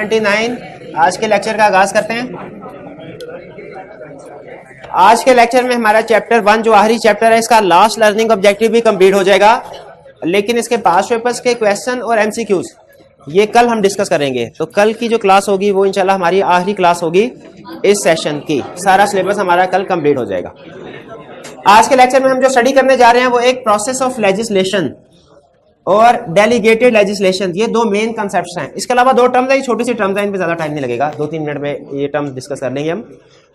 29 आज के लेक्चर का आगाज करते हैं। आज के लेक्चर में हमारा चैप्टर 1 जो आखिरी चैप्टर है, इसका लास्ट लर्निंग ऑब्जेक्टिव भी कंप्लीट हो जाएगा, लेकिन इसके पास पेपर्स के क्वेश्चन और एमसीक्यूज ये कल हम डिस्कस करेंगे। तो कल की जो क्लास होगी वो इंशाल्लाह हमारी आखिरी क्लास होगी इस सेशन की। सारा सिलेबस हमारा कल कंप्लीट हो जाएगा। आज के लेक्चर में हम जो स्टडी करने जा रहे हैं वो एक प्रोसेस ऑफ लेजिस्लेशन और डेलीगेटेड लेजिस्लेशन, ये दो मेन कंसेप्ट्स हैं। इसके अलावा दो टर्म्स हैं, छोटी सी टर्म्स हैं, इन पे ज्यादा टाइम नहीं लगेगा, 2-3 मिनट में ये टर्म्स डिस्कस कर लेंगे हम।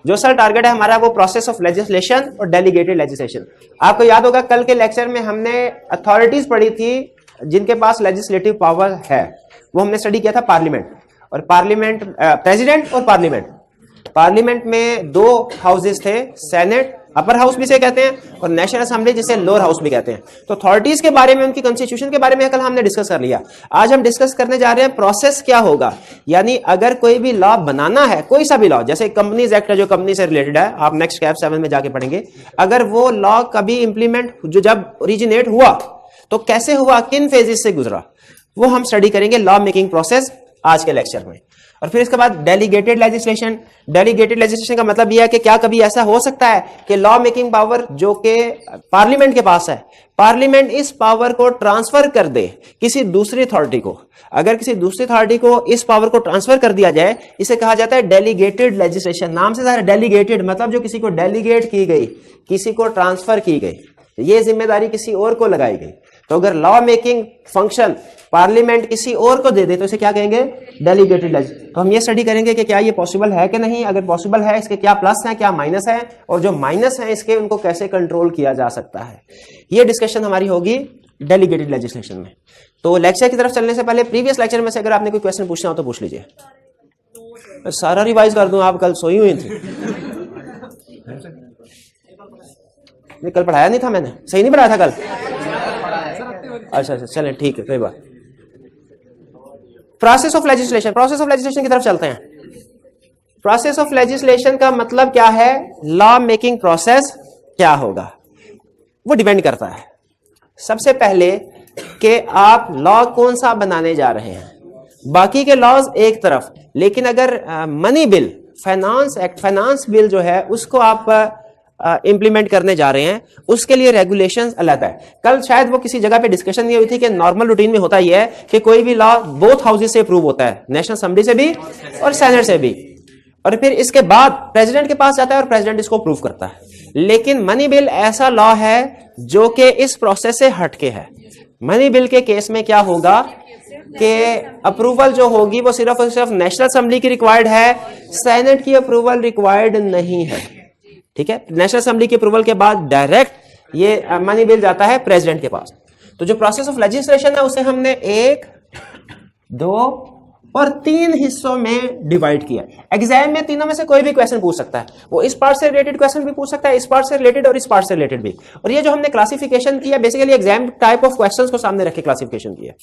जो असल टारगेट है हमारा वो प्रोसेस ऑफ लेजिस्लेशन और डेलीगेटेड लेजिस्लेशन। आपको याद होगा कल के लेक्चर में हमने अथॉरिटीज पढ़ी थी जिनके पास लेजिस्लेटिव पावर है, वो हमने स्टडी किया था पार्लियामेंट और पार्लियामेंट, प्रेसिडेंट और पार्लियामेंट। पार्लियामेंट में दो हाउसेस थे, सेनेट अपर हाउस भी से कहते हैं और नेशनल असेंबली जिसे लोअर हाउस भी कहते हैं। तो अथॉरिटीज के बारे में, उनकी कॉन्स्टिट्यूशन के बारे में कल हमने डिस्कस कर लिया। आज हम डिस्कस करने जा रहे हैं प्रोसेस क्या होगा, यानी अगर कोई भी लॉ बनाना है, कोई सा भी लॉ, जैसे कंपनीज एक्ट है जो कंपनी से रिलेटेड है, आप नेक्स्ट कैप 7 में जाके पढ़ेंगे। अगर वो लॉ कभी इंप्लीमेंट जो जब ओरिजिनेट हुआ तो कैसे हुआ, किन फेजेस से गुजरा, वो हम स्टडी करेंगे लॉ मेकिंग प्रोसेस आज के लेक्चर में। और फिर इसके बाद डेलीगेटेड लेजिस्लेशन। डेलीगेटेड लेजिस्लेशन का मतलब यह है कि क्या कभी ऐसा हो सकता है कि लॉ मेकिंग पावर जो कि पार्लियामेंट के पास है, पार्लियामेंट इस पावर को ट्रांसफर कर दे किसी दूसरी अथॉरिटी को। अगर किसी दूसरी अथॉरिटी को इस पावर को ट्रांसफर कर दिया जाए, इसे कहा जाता है डेलीगेटेड लेजिस्लेशन। नाम से सारा डेलीगेटेड मतलब जो किसी को डेलीगेट की गई, किसी को ट्रांसफर की गई, ये जिम्मेदारी किसी और को लगाई गई। तो अगर लॉ मेकिंग फंक्शन पार्लियामेंट किसी और को दे दे तो इसे क्या कहेंगे, डेलीगेटेड लेजिस्लेशन। तो हम ये स्टडी करेंगे कि क्या ये पॉसिबल है कि नहीं, अगर पॉसिबल है इसके क्या प्लस हैं, क्या माइनस हैं, और जो माइनस हैं इसके उनको कैसे कंट्रोल किया जा सकता है। ये डिस्कशन हमारी होगी डेलीगेटेड लेजिस्लेशन में। तो लेक्चर की तरफ चलने से पहले प्रीवियस लेक्चर में से अगर आपने कोई क्वेश्चन पूछना हो तो पूछ लीजिए। सारा रिवाइज कर दूं, आप कल सोई हुई थी। कल पढ़ाया नहीं था मैंने, सही नहीं पढ़ाया था कल? अच्छा, चलें ठीक है, कोई बात। Process of legislation, process of legislation की तरफ चलते हैं। प्रोसेस ऑफ लेजिस्लेशन का मतलब क्या है, लॉ मेकिंग प्रोसेस क्या होगा, वो डिपेंड करता है सबसे पहले कि आप लॉ कौन सा बनाने जा रहे हैं। बाकी के लॉज एक तरफ, लेकिन अगर money bill, finance act, finance bill जो है उसको आप इंप्लीमेंट करने जा रहे हैं, उसके लिए रेगुलेशंस अलग है। कल शायद वो किसी जगह पे डिस्कशन नहीं हुई थी कि नॉर्मल रूटीन में होता यह है कि कोई भी लॉ बोथ हाउसेस से अप्रूव होता है, नेशनल असेंबली से भी और सेनेट से भी, और फिर इसके बाद प्रेसिडेंट के पास जाता है और प्रेसिडेंट इसको अप्रूव करता है। लेकिन मनी बिल ऐसा लॉ है जो कि इस प्रोसेस से हटके है। मनी बिल के केस में क्या होगा कि अप्रूवल जो होगी वो सिर्फ और सिर्फ नेशनल असेंबली की रिक्वायर्ड है, सेनेट की अप्रूवल रिक्वायर्ड नहीं है। ठीक है, नेशनल असेंबली के अप्रूवल के बाद डायरेक्ट ये मनी बिल जाता है प्रेसिडेंट के पास। तो जो प्रोसेस ऑफ लेजिस्लेशन है उसे हमने 1, 2 और 3 हिस्सों में डिवाइड किया। एग्जाम में तीनों में से कोई भी क्वेश्चन पूछ सकता है, वो इस पार्ट से रिलेटेड क्वेश्चन भी पूछ सकता है, इस पार्ट से रिलेटेड और इस पार्ट से रिलेटेड भी। और ये जो हमने क्लासिफिकेशन किया basically exam type of questions को सामने रख के क्लासिफिकेशन किया।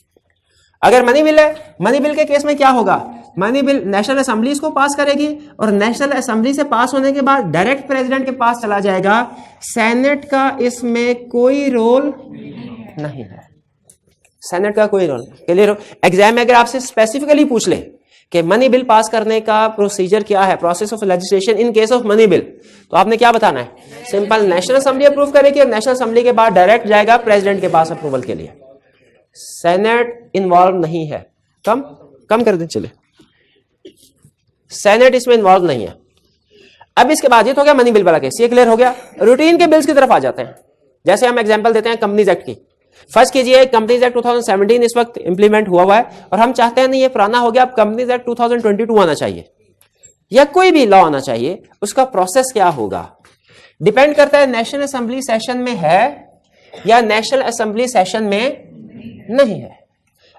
अगर मनी बिल है, मनी बिल के केस में क्या होगा, मनी बिल नेशनल असेंबली इसको पास करेगी और नेशनल असेंबली से पास होने के बाद डायरेक्ट प्रेसिडेंट के पास चला जाएगा। सेनेट का इसमें कोई रोल नहीं है, सेनेट का कोई रोल। क्लियर? एग्जाम में अगर आपसे स्पेसिफिकली पूछ ले कि मनी बिल पास करने का प्रोसीजर क्या है, process of legislation in case of money bill, तो आपने क्या बताना है, सिंपल नेशनल असेंबली अप्रूव करेगी और नेशनल असेंबली के बाद डायरेक्ट जाएगा प्रेसिडेंट के पास अप्रूवल के लिए। सेनेट इन्वॉल्व नहीं है, कम कर दें, चले, सेनेट इसमें इन्वॉल्व नहीं है। अब इसके बाद ये तो हो गया मनी बिल वाला केस, ये क्लियर हो गया। रूटीन के बिल्स की तरफ आ जाते हैं। जैसे हम एग्जांपल देते हैं कंपनीज एक्ट की। फर्स्ट कीजिए कंपनीज एक्ट 2017 इस वक्त इंप्लीमेंट हुआ है और हम चाहते हैं नहीं ये पुराना हो गया, अब कंपनीज एक्ट 2022 आना चाहिए या कोई भी लॉ आना चाहिए। उसका प्रोसेस क्या होगा, डिपेंड करता है नेशनल असेंबली सेशन में है या नेशनल असेंबली सेशन में नहीं है।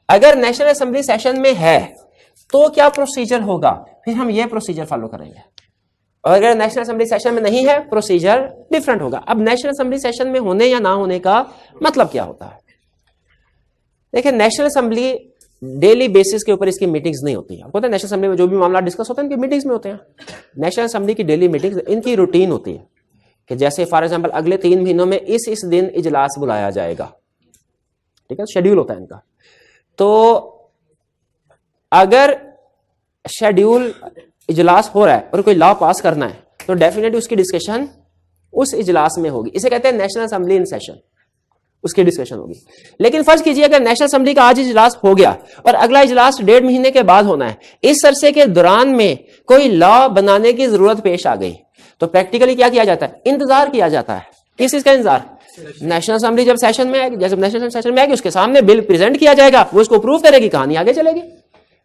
अगर नेशनल असेंबली सेशन में है तो क्या प्रोसीजर होगा, फिर हम ये प्रोसीजर फॉलो करेंगे। और अगर नेशनल असेंबली सेशन में नहीं है, प्रोसीजर डिफरेंट होगा। अब नेशनल असेंबली सेशन में होने या ना होने का मतलब क्या होता है, देखिए नेशनल असेंबली डेली बेसिस के ऊपर इसकी मीटिंग्स नहीं होती है। पता है नेशनल असेंबली में जो भी मामला डिस्कस होता है इनकी मीटिंग्स में होते हैं। नेशनल असेंबली की डेली मीटिंग्स इनकी रूटीन होती है कि जैसे फॉर एग्जांपल अगले 3 महीनों में इस दिन इजलास बुलाया जाएगा, ठीक है, शेड्यूल होता है इनका। तो अगर शेड्यूल इजलास हो रहा है और कोई लॉ पास करना है तो डेफिनेटली उसकी डिस्कशन उस इजलास में होगी। इसे कहते हैं नेशनल असेंबली इन सेशन, उसकी डिस्कशन होगी। लेकिन फर्ज कीजिए अगर नेशनल असेंबली का आज इजलास हो गया और अगला इजलास 1.5 महीने के बाद होना है, इस अरसे के दौरान में कोई लॉ बनाने की जरूरत पेश आ गई, तो प्रैक्टिकली क्या किया जाता है? इंतजार किया जाता है। किस चीज का इंतजार? नेशनल असेंबली जब सेशन में आएगी, जैसे नेशनल सेशन में आएगी उसके सामने बिल प्रेजेंट किया जाएगा, वो इसको अप्रूव करेगी, कहानी आगे चलेगी।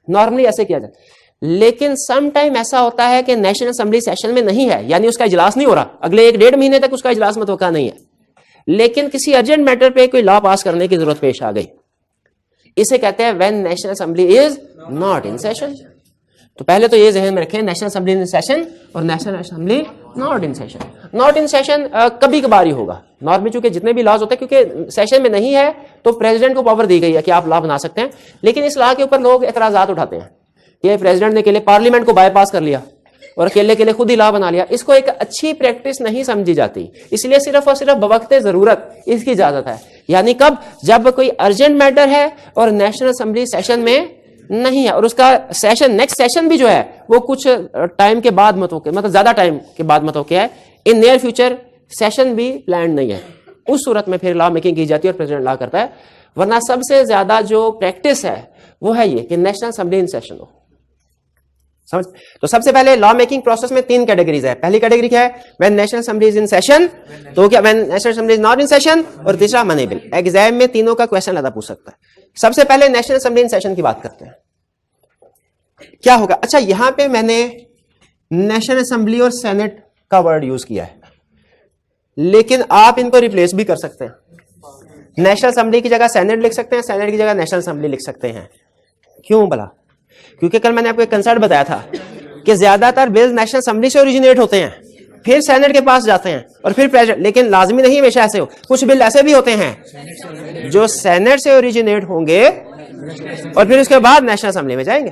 नॉर्मली ऐसे किया जाता है। लेकिन सम टाइम ऐसा होता है कि नेशनल असेंबली सेशन में नहीं है, यानी उसका इजलास नहीं हो रहा, अगले 1-1.5 महीने तक उसका इजलास मुतवक्का नहीं है, लेकिन किसी अर्जेंट मैटर पे कोई लॉ पास करने की जरूरत पेश आ गई। इसे कहते हैं when national assembly is not in session. तो पहले तो ये जहन में रखें, नेशनल असेंबली इन सेशन और national assembly not in session. Not in session कभी कभार ही होगा नॉर्मली, चूंकि जितने भी लॉज होते हैं, क्योंकि सेशन में नहीं है तो प्रेसिडेंट को पावर दी गई है कि आप लॉ बना सकते हैं। लेकिन इस लॉ के ऊपर लोग एतराजात उठाते हैं कि प्रेसिडेंट ने अकेले पार्लियामेंट को बाईपास कर लिया और अकेले के लिए खुद ही लॉ बना लिया। इसको एक अच्छी प्रैक्टिस नहीं समझी जाती, इसलिए सिर्फ और सिर्फ बवक्ते जरूरत इसकी इजाजत है। यानी कब? जब कोई अर्जेंट मैटर है और नेशनल असेंबली सेशन में नहीं है और उसका सेशन, नेक्स्ट सेशन भी जो है वो कुछ टाइम के बाद मतलब ज्यादा टाइम के बाद मुतवक्किल है, इन नियर फ्यूचर सेशन भी प्लान नहीं है, उस सूरत में फिर लॉ मेकिंग की जाती है और प्रेसिडेंट लॉ करता है। वरना सबसे ज्यादा जो प्रैक्टिस है वो है ये कि नेशनल असेंबली इन सेशन हो। समझ? तो सबसे पहले लॉ मेकिंग प्रोसेस में 3 कैटेगरीज है। पहली कैटेगरी क्या है? When national assembly is in session, तो क्या when national assembly is not in session, और तीसरा मनी बिल। एग्जाम में तीनों का क्वेश्चन ज्यादा पूछ सकता है। सबसे पहले नेशनल असेंबली इन सेशन की बात करते हैं, क्या होगा। अच्छा, यहां पे मैंने नेशनल असेंबली और सेनेट का वर्ड यूज किया है, लेकिन आप इनको रिप्लेस भी कर सकते हैं। नेशनल असेंबली की जगह सेनेट लिख सकते हैं, सेनेट की जगह नेशनल असेंबली लिख सकते हैं। क्यों भला? क्योंकि कल मैंने आपको एक कंसेप्ट बताया था कि ज्यादातर बिल नेशनल असेंबली से ओरिजिनेट होते हैं, फिर सेनेट के पास जाते हैं और फिर प्रेसिडेंट। लेकिन लाजमी नहीं हमेशा ऐसे हो, कुछ बिल ऐसे भी होते हैं जो सेनेट से ओरिजिनेट होंगे और फिर उसके बाद नेशनल असेंबली में जाएंगे,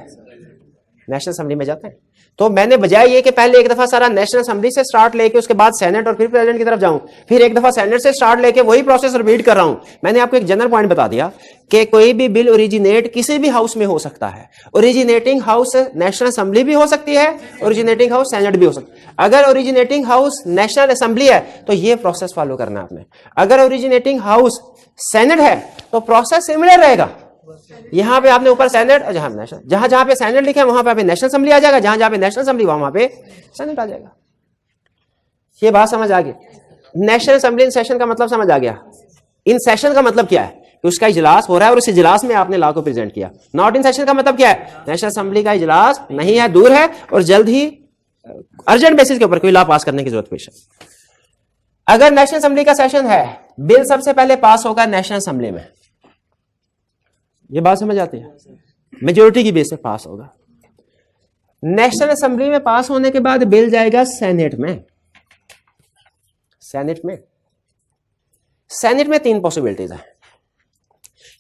नेशनल असेंबली में जाते हैं। तो मैंने बजाय ये कि पहले एक दफा सारा नेशनल असेंबली से स्टार्ट लेके उसके बाद सेनेट और फिर प्रेसिडेंट की तरफ जाऊं, फिर एक दफा सेनेट से स्टार्ट लेके वही प्रोसेस रिपीट कर रहा हूं। मैंने आपको एक जनरल पॉइंट बता दिया कि कोई भी बिल ओरिजिनेट किसी भी हाउस में हो सकता है। ओरिजिनेटिंग हाउस नेशनल असेंबली भी हो सकती है, ओरिजिनेटिंग हाउस सेनेट भी हो सकता है। अगर ओरिजिनेटिंग हाउस नेशनल असेंबली है तो ये प्रोसेस फॉलो करना है आपने। अगर ओरिजिनेटिंग हाउस सेनेट है तो प्रोसेस सिमिलर रहेगा। यहां पे आपने ऊपर सेनेट और जहां जहां पे सेनेट लिखा है वहां पे नेशनल असेंबली आ जाएगा, जहां जहां पे नेशनल असेंबली वहां पे सेनेट आ जाएगा। ये बात समझ आ गई? नेशनल असेंबली इन सेशन का मतलब समझ आ गया? इन सेशन का मतलब क्या है कि उसका इजलास हो रहा है और उस इजलास में आपने लॉ को प्रेजेंट किया। नॉट इन सेशन का मतलब क्या है? नेशनल असेंबली का इजलास नहीं है, दूर है और जल्द ही अर्जेंट बेसिस के ऊपर कोई लॉ पास करने की जरूरत पेश है। अगर नेशनल असेंबली का सेशन है, बिल सबसे पहले पास होगा नेशनल असेंबली में। ये बात समझ आती है? मेजोरिटी की बेस पे पास होगा। नेशनल असेंबली में पास होने के बाद बिल जाएगा सेनेट में। सेनेट में 3 पॉसिबिलिटीज है।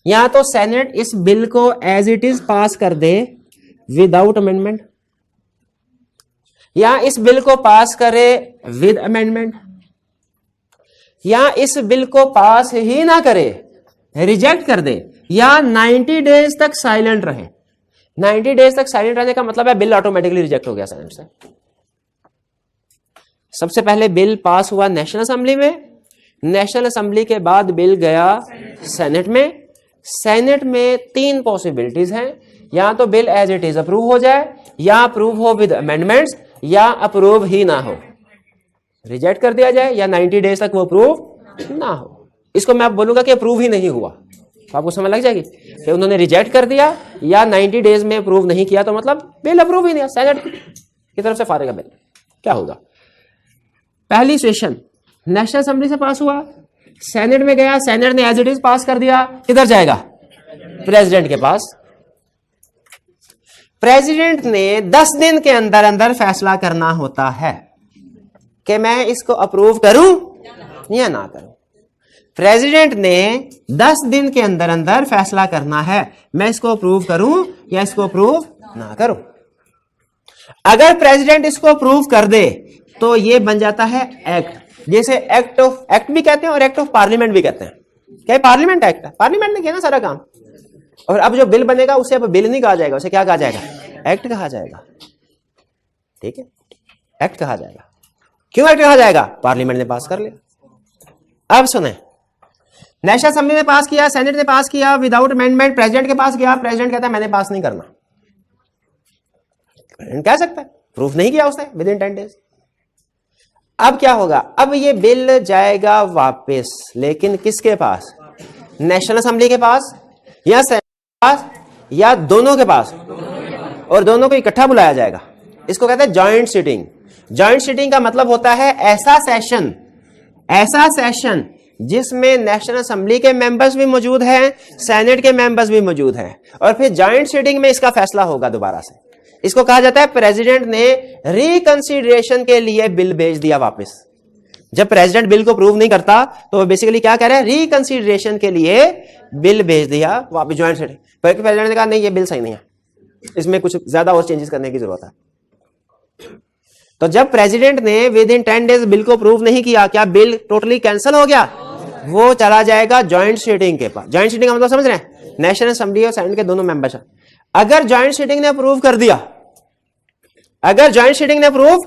या तो सेनेट इस बिल को एज इट इज पास कर दे विदाउट अमेंडमेंट, या इस बिल को पास करे विद अमेंडमेंट, या इस बिल को पास ही ना करे, रिजेक्ट कर दे, या 90 डेज तक साइलेंट रहे। 90 डेज तक साइलेंट रहने का मतलब है बिल ऑटोमेटिकली रिजेक्ट हो गया सेनेट से। सबसे पहले बिल पास हुआ नेशनल असेंबली में, नेशनल असेंबली के बाद बिल गया सेनेट में। सेनेट में 3 पॉसिबिलिटीज हैं, या तो bill as it is approve हो जाए, या अप्रूव हो विद अमेंडमेंट्स, या अप्रूव ही ना हो, रिजेक्ट कर दिया जाए, या 90 डेज तक वो अप्रूव ना हो। इसको मैं बोलूंगा कि अप्रूव ही नहीं हुआ, तो आपको समझ लग जाएगी कि उन्होंने रिजेक्ट कर दिया या 90 डेज में अप्रूव नहीं किया, तो मतलब बिल अप्रूव ही नहीं, सेनेट की तरफ से फारेगा बिल। क्या होगा? पहली सिचुएशन, नेशनल असेंबली से पास हुआ, सेनेट में गया, सेनेट ने एज इट इज पास कर दिया, किधर जाएगा? प्रेसिडेंट के पास। प्रेसिडेंट ने 10 दिन के अंदर अंदर फैसला करना होता है कि मैं इसको अप्रूव करूं या ना करूं। प्रेसिडेंट ने 10 दिन के अंदर अंदर फैसला करना है, मैं इसको अप्रूव करूं या इसको अप्रूव ना करूं। अगर प्रेसिडेंट इसको अप्रूव कर दे तो ये बन जाता है एक्ट, जैसे एक्ट भी कहते हैं और एक्ट ऑफ पार्लियामेंट भी कहते हैं। क्या पार्लियामेंट एक्ट है? पार्लियामेंट ने किया ना सारा काम। और अब जो बिल बनेगा उसे अब बिल नहीं कहा जाएगा, उसे क्या कहा जाएगा? एक्ट कहा जाएगा। ठीक है, एक्ट कहा जाएगा। क्यों एक्ट कहा जाएगा? पार्लियामेंट ने पास कर लिया। अब सुने, नेशनल असेंबली ने पास किया, सेनेट ने पास किया विदाउट अमेंडमेंट, प्रेसिडेंट के पास गया, प्रेसिडेंट कहता है मैंने पास नहीं करना। प्रेसिडेंट कह सकता है, प्रूफ नहीं किया उसने विद इन 10 डेज। अब क्या होगा? अब ये बिल जाएगा वापस, लेकिन किसके पास? नेशनल असेंबली के पास या सेनेट के पास या दोनों के पास, और दोनों को इकट्ठा बुलाया जाएगा। इसको कहते हैं जॉइंट सीटिंग। जॉइंट सीटिंग का मतलब होता है ऐसा सेशन जिसमें नेशनल असेंबली के मेंबर्स भी मौजूद हैं, सेनेट के मेंबर्स भी मौजूद हैं, और फिर जॉइंट सीटिंग में इसका फैसला होगा दोबारा से। इसको कहा जाता है प्रेसिडेंट ने रिकंसीडरेशन के लिए बिल भेज दिया वापस। जब प्रेसिडेंट बिल को अप्रूव नहीं करता तो बेसिकली क्या कह रहा है? रिकंसीडरेशन के लिए बिल भेज दिया वापस जॉइंट सीटिंग। पर प्रेसिडेंट ने कहा नहीं, ये बिल सही नहीं है, इसमें कुछ ज्यादा और चेंजेस करने की जरूरत है। तो जब प्रेसिडेंट ने विद इन 10 डेज बिल को अप्रूव नहीं किया, क्या बिल टोटली कैंसिल हो गया? वो चला जाएगा जॉइंट सीटिंग के पास। जॉइंट सीटिंग का मतलब समझ रहे हैं? नेशनल असेंबली और सेनेट के दोनों मेंबर्स हैं। अगर जॉइंट सीटिंग ने अप्रूव कर दिया, अगर जॉइंट सीटिंग ने अप्रूव,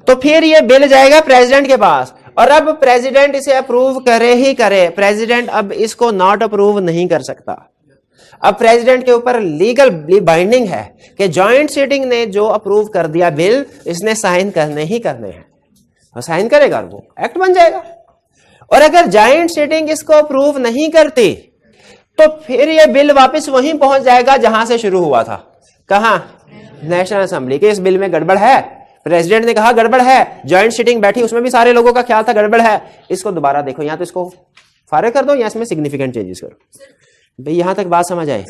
तो फिर ये बिल जाएगा प्रेसिडेंट के पास, और अब प्रेसिडेंट इसे अप्रूव करे ही करे, प्रेसिडेंट अब इसको नॉट अप्रूव नहीं कर सकता। अब प्रेसिडेंट के ऊपर लीगल बाइंडिंग है कि जॉइंट सीटिंग ने जो अप्रूव कर दिया बिल, इसने साइन करने ही करने हैं, और साइन करेगा और वो एक्ट बन जाएगा। और अगर जॉइंट सीटिंग इसको अप्रूव नहीं करती तो फिर ये बिल वापस वहीं पहुंच जाएगा जहां से शुरू हुआ था। कहां? नेशनल असेंबली के। इस बिल में गड़बड़ है, प्रेसिडेंट ने कहा गड़बड़ है, जॉइंट सीटिंग बैठी, उसमें भी सारे लोगों का ख्याल था गड़बड़ है, इसको दोबारा देखो, या तो इसको फारिग कर दो या इसमें सिग्निफिकेंट चेंजेस करो। भाई यहां तक बात समझ आए?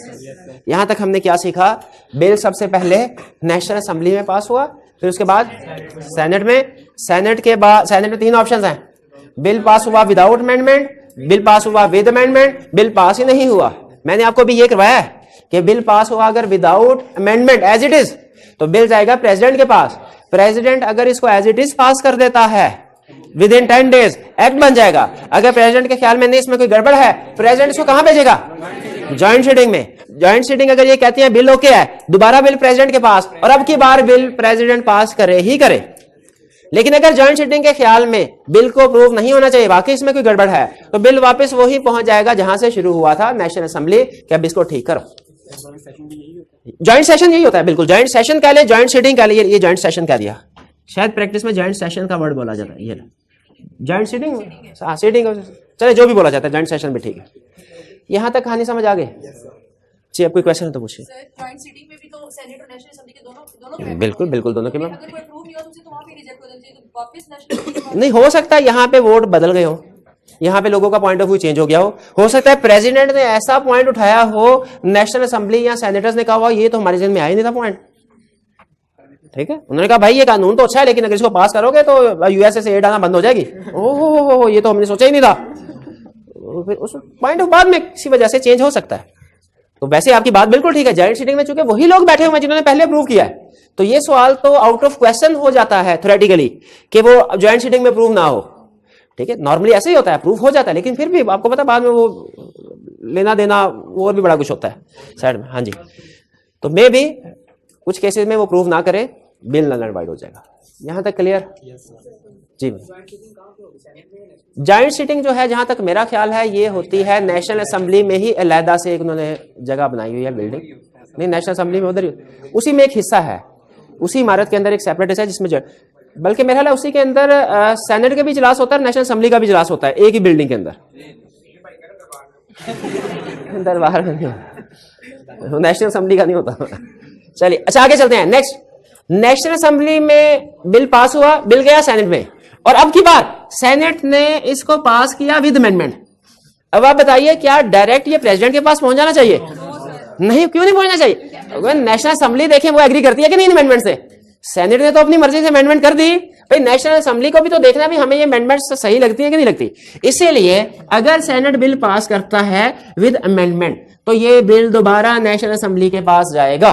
यहां तक हमने क्या सीखा? बिल सबसे पहले नेशनल असेंबली में पास हुआ, फिर उसके बाद सेनेट में, सेनेट के बाद सेनेट में 3 ऑप्शंस हैं। बिल पास हुआ विदाउट अमेंडमेंट, बिल पास हुआ विद अमेंडमेंट, बिल पास ही नहीं हुआ। मैंने आपको भी ये करवाया है कि बिल पास हुआ अगर without amendment as it is, तो बिल जाएगा प्रेसिडेंट के पास। प्रेसिडेंट अगर इसको एज इट इज पास कर देता है विद इन 10 डेज, एक्ट बन जाएगा। अगर प्रेसिडेंट के ख्याल में नहीं इसमें कोई गड़बड़ है, प्रेसिडेंट इसको कहां भेजेगा? जॉइंट सीटिंग में। जॉइंट सीटिंग अगर ये कहती है बिल ओके है, दोबारा बिल प्रेसिडेंट के पास, और अब की बार बिल प्रेसिडेंट पास करे ही करे। लेकिन अगर जॉइंट सीटिंग के ख्याल में बिल को अप्रूव नहीं होना चाहिए, वाकई इसमें कोई गड़बड़ है, तो बिल वापस वही पहुंच जाएगा जहां से शुरू हुआ था, नेशनल असेंबली, कि अब इसको ठीक करो। जॉइंट सेशन यही होता है, बिल्कुल जॉइंट सेशन कह ले, जॉइंट सीटिंग कह ले, ये जॉइंट सेशन कह दिया। शायद प्रैक्टिस में जॉइंट सेशन का वर्ड बोला जाता है, ये जॉइंट सीटिंग, सीटिंग, चले जो भी बोला जाता है, जॉइंट सेशन भी ठीक है। यहां तक कहानी समझ आ गई? जी, अब कोई क्वेश्चन है तो पूछिए। जॉइंट सीटिंग में भी तो सेनेट और नेशनल असेंबली के दोनों बिल्कुल बिल्कुल दोनों के में। अगर कोई अप्रूव नहीं हुआ तो उसे तो वहां पे रिजेक्ट हो जाना चाहिए, तो वापस नेशनल नहीं, हो सकता है यहाँ पे वोट बदल गए हो, यहाँ पे लोगों का पॉइंट ऑफ व्यू चेंज हो गया हो सकता है प्रेसिडेंट ने ऐसा पॉइंट उठाया हो, नेशनल असेंबली या सेनेटर्स ने कहा हुआ ये तो हमारे जहन में आया नहीं था पॉइंट। ठीक है, उन्होंने कहा भाई ये कानून तो अच्छा है, लेकिन अगर इसको पास करोगे तो यूएसए से एड आना बंद हो जाएगी। ओहो, ये तो हमने सोचा ही नहीं था। फिर उस पॉइंट ऑफ बाद में किसी वजह से चेंज हो सकता है। तो वैसे आपकी बात बिल्कुल ठीक है, जॉइंट सीटिंग में चूंकि वही लोग बैठे हुए हैं जिन्होंने पहले अप्रूव किया है, तो ये सवाल तो आउट ऑफ क्वेश्चन हो जाता है थ्योरेटिकली कि वो जॉइंट सीटिंग में अप्रूव ना हो। ठीक है, नॉर्मली ऐसे ही होता है, अप्रूव हो जाता है, लेकिन फिर भी आपको पता बाद में वो लेना देना वो और भी बड़ा कुछ होता है साइड में। हाँ जी, तो मे भी कुछ केसेस में वो अप्रूव ना करे, बिल नल एंड वाइड हो जाएगा। यहां तक क्लियर? जी, जॉइंट सीटिंग जो है जहां तक मेरा ख्याल है ये होती है नेशनल असेंबली में ही, अलहदा से एक उन्होंने जगह बनाई हुई है बिल्डिंग, नहीं नेशनल असेंबली में उधर ही, उसी में एक हिस्सा है, उसी इमारत के अंदर एक सेपरेट हिस्सा है जिसमें, बल्कि मेरा ख्याल है उसी के अंदर सेनेट का भी इजलास होता है, नेशनल असेंबली का भी इजलास होता है, एक ही बिल्डिंग के अंदर। दरबार में नहीं, नेशनल असेंबली का नहीं होता। चलिए अच्छा आगे चलते हैं। नेक्स्ट, नेशनल असेंबली में बिल पास हुआ, बिल गया सेनेट में, और अब की बार सेनेट ने इसको पास किया विद अमेंडमेंट। अब आप बताइए क्या डायरेक्ट ये प्रेसिडेंट के पास पहुंच जाना चाहिए? नहीं, क्यों नहीं पहुंचना चाहिए? अगर नेशनल असेंबली देखें वो एग्री करती है कि नहीं अमेंडमेंट से? सेनेट ने तो अपनी मर्जी से अमेंडमेंट कर दी, भाई नेशनल असेंबली को भी तो देखना भी हमें ये अमेंडमेंट सही लगती है कि नहीं लगती। इसीलिए अगर सेनेट बिल पास करता है विद अमेंडमेंट तो ये बिल दोबारा नेशनल असेंबली के पास जाएगा।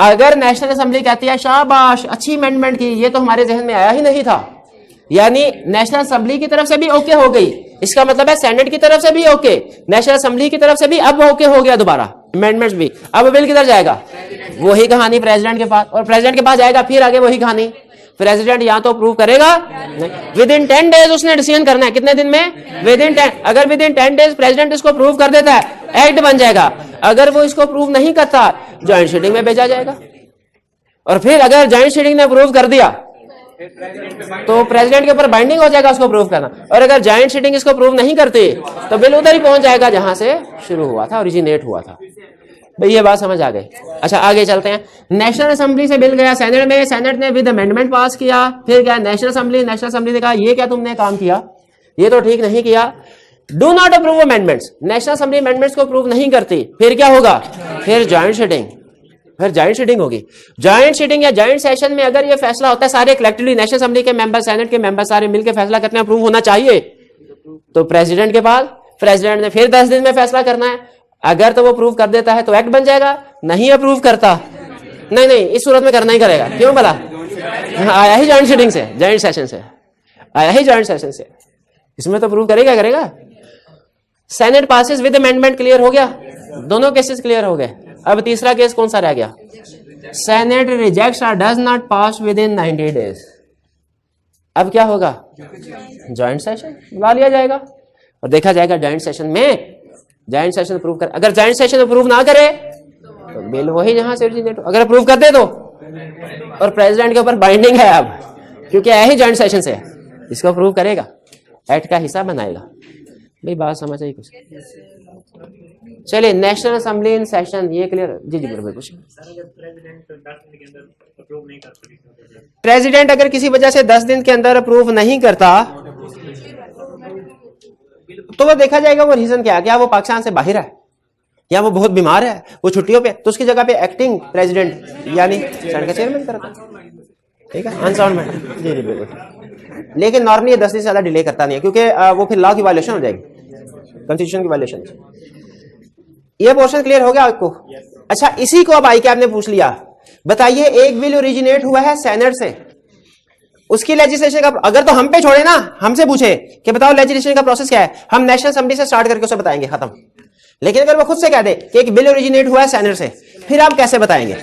अगर नेशनल असेंबली कहती है शाबाश अच्छी अमेंडमेंट की, ये तो हमारे जहन में आया ही नहीं था, यानी नेशनल असेंबली की तरफ से भी ओके हो गई, इसका मतलब है सेनेट की तरफ से भी ओके, नेशनल असेंबली की तरफ से भी अब ओके हो गया दोबारा, अमेंडमेंट्स भी। अब बिल किधर जाएगा? वही कहानी प्रेसिडेंट के पास, और प्रेसिडेंट के पास जाएगा फिर आगे वही कहानी। प्रेसिडेंट या तो अप्रूव करेगा, विद इन 10 डेज उसने डिसीजन करना है। कितने दिन में? With in 10। अगर विद इन 10 डेज प्रेसिडेंट इसको अप्रूव कर देता है, एक्ट बन जाएगा। अगर वो इसको अप्रूव नहीं करता, ज्वाइंट सीटिंग में भेजा जाएगा। और फिर अगर ज्वाइंट सीटिंग ने अप्रूव कर दिया तो प्रेसिडेंट के ऊपर बाइंडिंग हो जाएगा उसको अप्रूव करना। और अगर ज्वाइंट सीटिंग इसको अप्रूव नहीं करती तो बिल उधर ही पहुंच जाएगा जहां से शुरू हुआ था, ओरिजिनेट हुआ था। भाई ये बात समझ आ गई। अच्छा आगे चलते हैं। नेशनल असेंबली से बिल गया सेनेट में, सेनेट ने विद अमेंडमेंट पास किया। फिर गया नेशनल असेंबली, नेशनल असेंबली ने कहा ये क्या तुमने काम किया, ये तो ठीक नहीं किया, do not approve amendments. National assembly amendments को अप्रूव नहीं करती, फिर क्या होगा? फिर ज्वाइंट सीटिंग, फिर ज्वाइंट सीटिंग होगी। ज्वाइंट सीटिंग या ज्वाइंट सेशन में अगर ये फैसला होता है, सारे कलेक्टिवली नेशनल असेंबली के मेंबर, सेनेट के मेंबर सारे मिलकर फैसला करते हैं अप्रूव होना चाहिए, तो प्रेसिडेंट के पास, प्रेसिडेंट ने फिर 10 दिन में फैसला करना है। अगर तो वो अप्रूव कर देता है तो एक्ट बन जाएगा, नहीं अप्रूव करता, नहीं इस सूरत में करना ही करेगा। क्यों भला? आया ही ज्वाइंट सीटिंग से, ज्वाइंट सेशन से आया ही, ज्वाइंट सेशन से, इसमें तो अप्रूव करेगा। Senate passes with amendment, clear हो गया, दोनों केसेस क्लियर हो गए। अब तीसरा केस कौन सा रह गया? सेनेट रिजेक्ट्स और does not pass with in 90 days. अब क्या होगा? ज्वाइंट सेशन बुला लिया जाएगा और देखा जाएगा ज्वाइंट सेशन में, ज्वाइंट सेशन अप्रूव कर। अगर ज्वाइंट सेशन अप्रूव ना करे तो बिल वही जहां से ओरिजिनेट, अगर अप्रूव कर दे तो, और प्रेसिडेंट के ऊपर बाइंडिंग है अब, क्योंकि आया ही ज्वाइंट सेशन से, इसको अप्रूव करेगा, एक्ट का हिस्सा बनाएगा। भाई बात समझ आई कुछ? चलिए नेशनल असेंबली इन सेशन, ये क्लियर? जी बिल्कुल कुछ। प्रेसिडेंट अगर किसी वजह से 10 दिन के अंदर अप्रूव नहीं करता तो वो देखा जाएगा वो रीजन क्या है। क्या वो पाकिस्तान से बाहर है, या वो बहुत बीमार है, वो छुट्टियों पे, तो उसकी जगह पे एक्टिंग प्रेसिडेंट यानी सेनेट का चेयरमैन करता है। ठीक है, अनसाउंड मैटर। जी बिल्कुल। लेकिन नॉर्मली ये 10 दिन से ज्यादा डिले करता नहीं है, क्योंकि वो फिर लॉ की वायलेशन हो जाएगी, कॉन्स्टिट्यूशन की वायलेशन। ये पोर्शन क्लियर हो गया आपको? अच्छा, इसी को अब आई के आपने पूछ लिया, बताइए एक बिल ओरिजिनेट हुआ है सेनेट से, उसकी लेजिस्लेशन का, अगर तो हम पे छोड़े ना, हमसे पूछे कि बताओ लेजिस्लेशन का प्रोसेस क्या है, हम नेशनल असेंबली से स्टार्ट करके उसे बताएंगे, खत्म। लेकिन अगर वो खुद से कह दे कि एक बिल ओरिजिनेट हुआ है सेनेट से, फिर आप कैसे बताएंगे?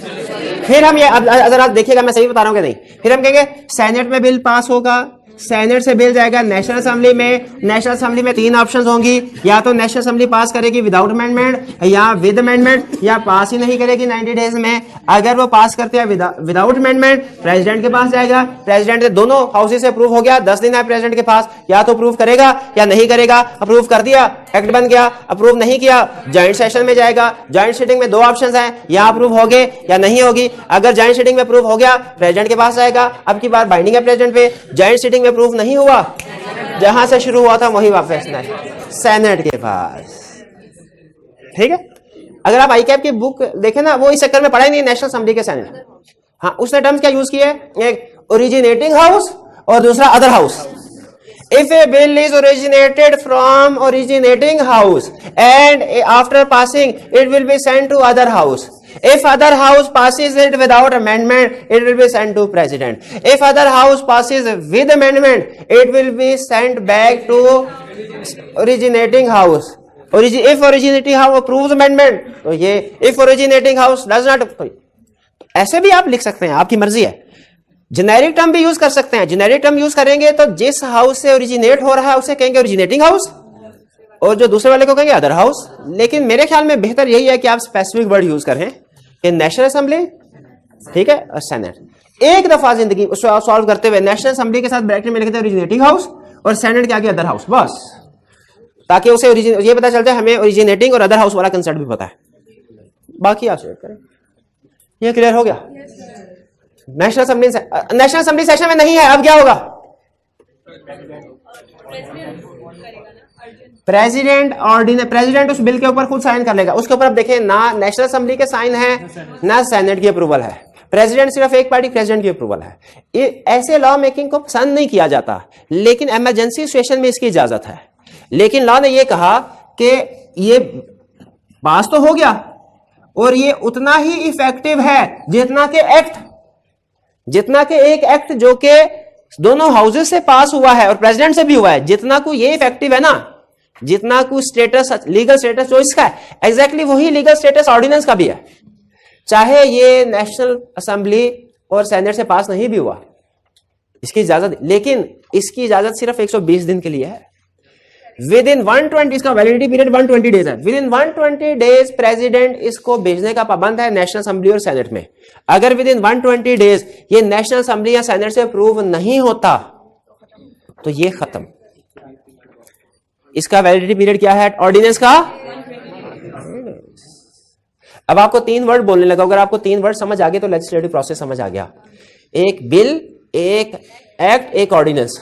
फिर हम ये, अगर आप देखिएगा मैं सही बता रहा हूं कि नहीं, फिर हम कहेंगे सेनेट में बिल पास होगा, सेनेट से बिल जाएगा नेशनल असेंबली में, नेशनल असेंबली में 3 ऑप्शंस होंगी, या तो नेशनल असेंबली पास करेगी विदाउट अमेंडमेंट, या विद अमेंडमेंट, या पास ही नहीं करेगी 90 डेज में। अगर वो पास करते हैं विदाउट अमेंडमेंट, प्रेसिडेंट के पास जाएगा, प्रेसिडेंट ने दोनों हाउसेस से अप्रूव हो गया, 10 दिन है प्रेसिडेंट के पास, या तो अप्रूव करेगा या नहीं करेगा। अप्रूव कर दिया, एक्ट बन गया। अप्रूव नहीं किया, ज्वाइंट सेशन में जाएगा। ज्वाइंट सीटिंग में 2 ऑप्शंस हैं, या अप्रूव होगे या नहीं होगी। अगर ज्वाइंट सीटिंग में अप्रूव हो गया, प्रेसिडेंट के पास जाएगा, अब की बार बाइंडिंग है प्रेसिडेंट पे। ज्वाइंट सीटिंग में अप्रूव नहीं हुआ, जहां से शुरू हुआ था वही वापस सेनेट के पास। ठीक है, अगर आप आईकैप की बुक देखें ना, वो इस चक्कर में पढ़ा ही नहीं नेशनल असेंबली के सेनेट। हाँ, उसने टर्म्स क्या यूज किए, एक ओरिजिनेटिंग हाउस और दूसरा other house. If a bill is originated from originating house and after passing it will be sent to other house. If other house passes it without amendment, it will be sent to president. If other house passes with amendment, it will be sent back to originating house. If originating house approves amendment, तो ये if originating house does not, ऐसे भी आप लिख सकते हैं, आपकी मर्जी है। जेनेरिक टर्म भी यूज कर सकते हैं। जेनेरिक टर्म यूज करेंगे तो जिस हाउस से ओरिजिनेट हो रहा है उसे कहेंगे ओरिजिनेटिंग हाउस, और जो दूसरे वाले को कहेंगे अदर हाउस। लेकिन मेरे ख्याल में बेहतर यही है कि आप स्पेसिफिक वर्ड यूज करें कि नेशनल असेंबली, ठीक है, और सेनेट। एक दफा जिंदगी सॉल्व करते हुए नेशनल असेंबली के साथ ब्रैकेट में लिखते हैं ओरिजिनेटिंग हाउस और सेनेट के आगे अदर हाउस, बस, ताकि उसे ये पता चलता है हमें ओरिजिनेटिंग और अदर हाउस वाला कंसेप्ट भी पता है। बाकी आप शेयर करें। ये क्लियर हो गया? नेशनल असेंबली सेशन में नहीं है, अब क्या होगा? प्रेसिडेंट उस बिल के ऊपर खुद साइन कर लेगा। उसके ऊपर अब देखें ना नेशनल असेंबली के साइन है ना सेनेट की अप्रूवल है। प्रेसिडेंट सिर्फ एक पार्टी, प्रेसिडेंट की अप्रूवल है। ऐसे लॉ मेकिंग को पसंद नहीं किया जाता, लेकिन इमरजेंसी सिचुएशन में इसकी इजाजत है। लेकिन लॉ ने यह कहा कि ये पास तो हो गया और ये उतना ही इफेक्टिव है जितना के एक्ट, जितना के एक एक्ट जो के दोनों हाउसेस से पास हुआ है और प्रेसिडेंट से भी हुआ है, जितना को ये इफेक्टिव है ना, जितना कुछ स्टेटस, लीगल स्टेटस जो इसका है, एग्जैक्टली वही लीगल स्टेटस ऑर्डिनेंस का भी है, चाहे ये नेशनल असेंबली और सेनेट से पास नहीं भी हुआ, इसकी इजाजत, लेकिन इसकी इजाजत सिर्फ 120 दिन के लिए है। विद इन 120, इसका वैलिडिटी पीरियड 120 डेज है। विद इन 120 डेज प्रेसिडेंट इसको भेजने का पाबंद है नेशनल असेंबली और सेनेट में। अगर विद इन 120 डेज ये नेशनल असेंबली या सेनेट से अप्रूव नहीं होता तो ये खत्म। इसका वैलिडिटी पीरियड क्या है ऑर्डिनेंस का? अब आपको 3 वर्ड बोलने लगा, अगर आपको 3 वर्ड समझ आ गए तो लेजिस्लेटिव प्रोसेस समझ आ गया। एक बिल, एक एक्ट, एक ऑर्डिनेंस,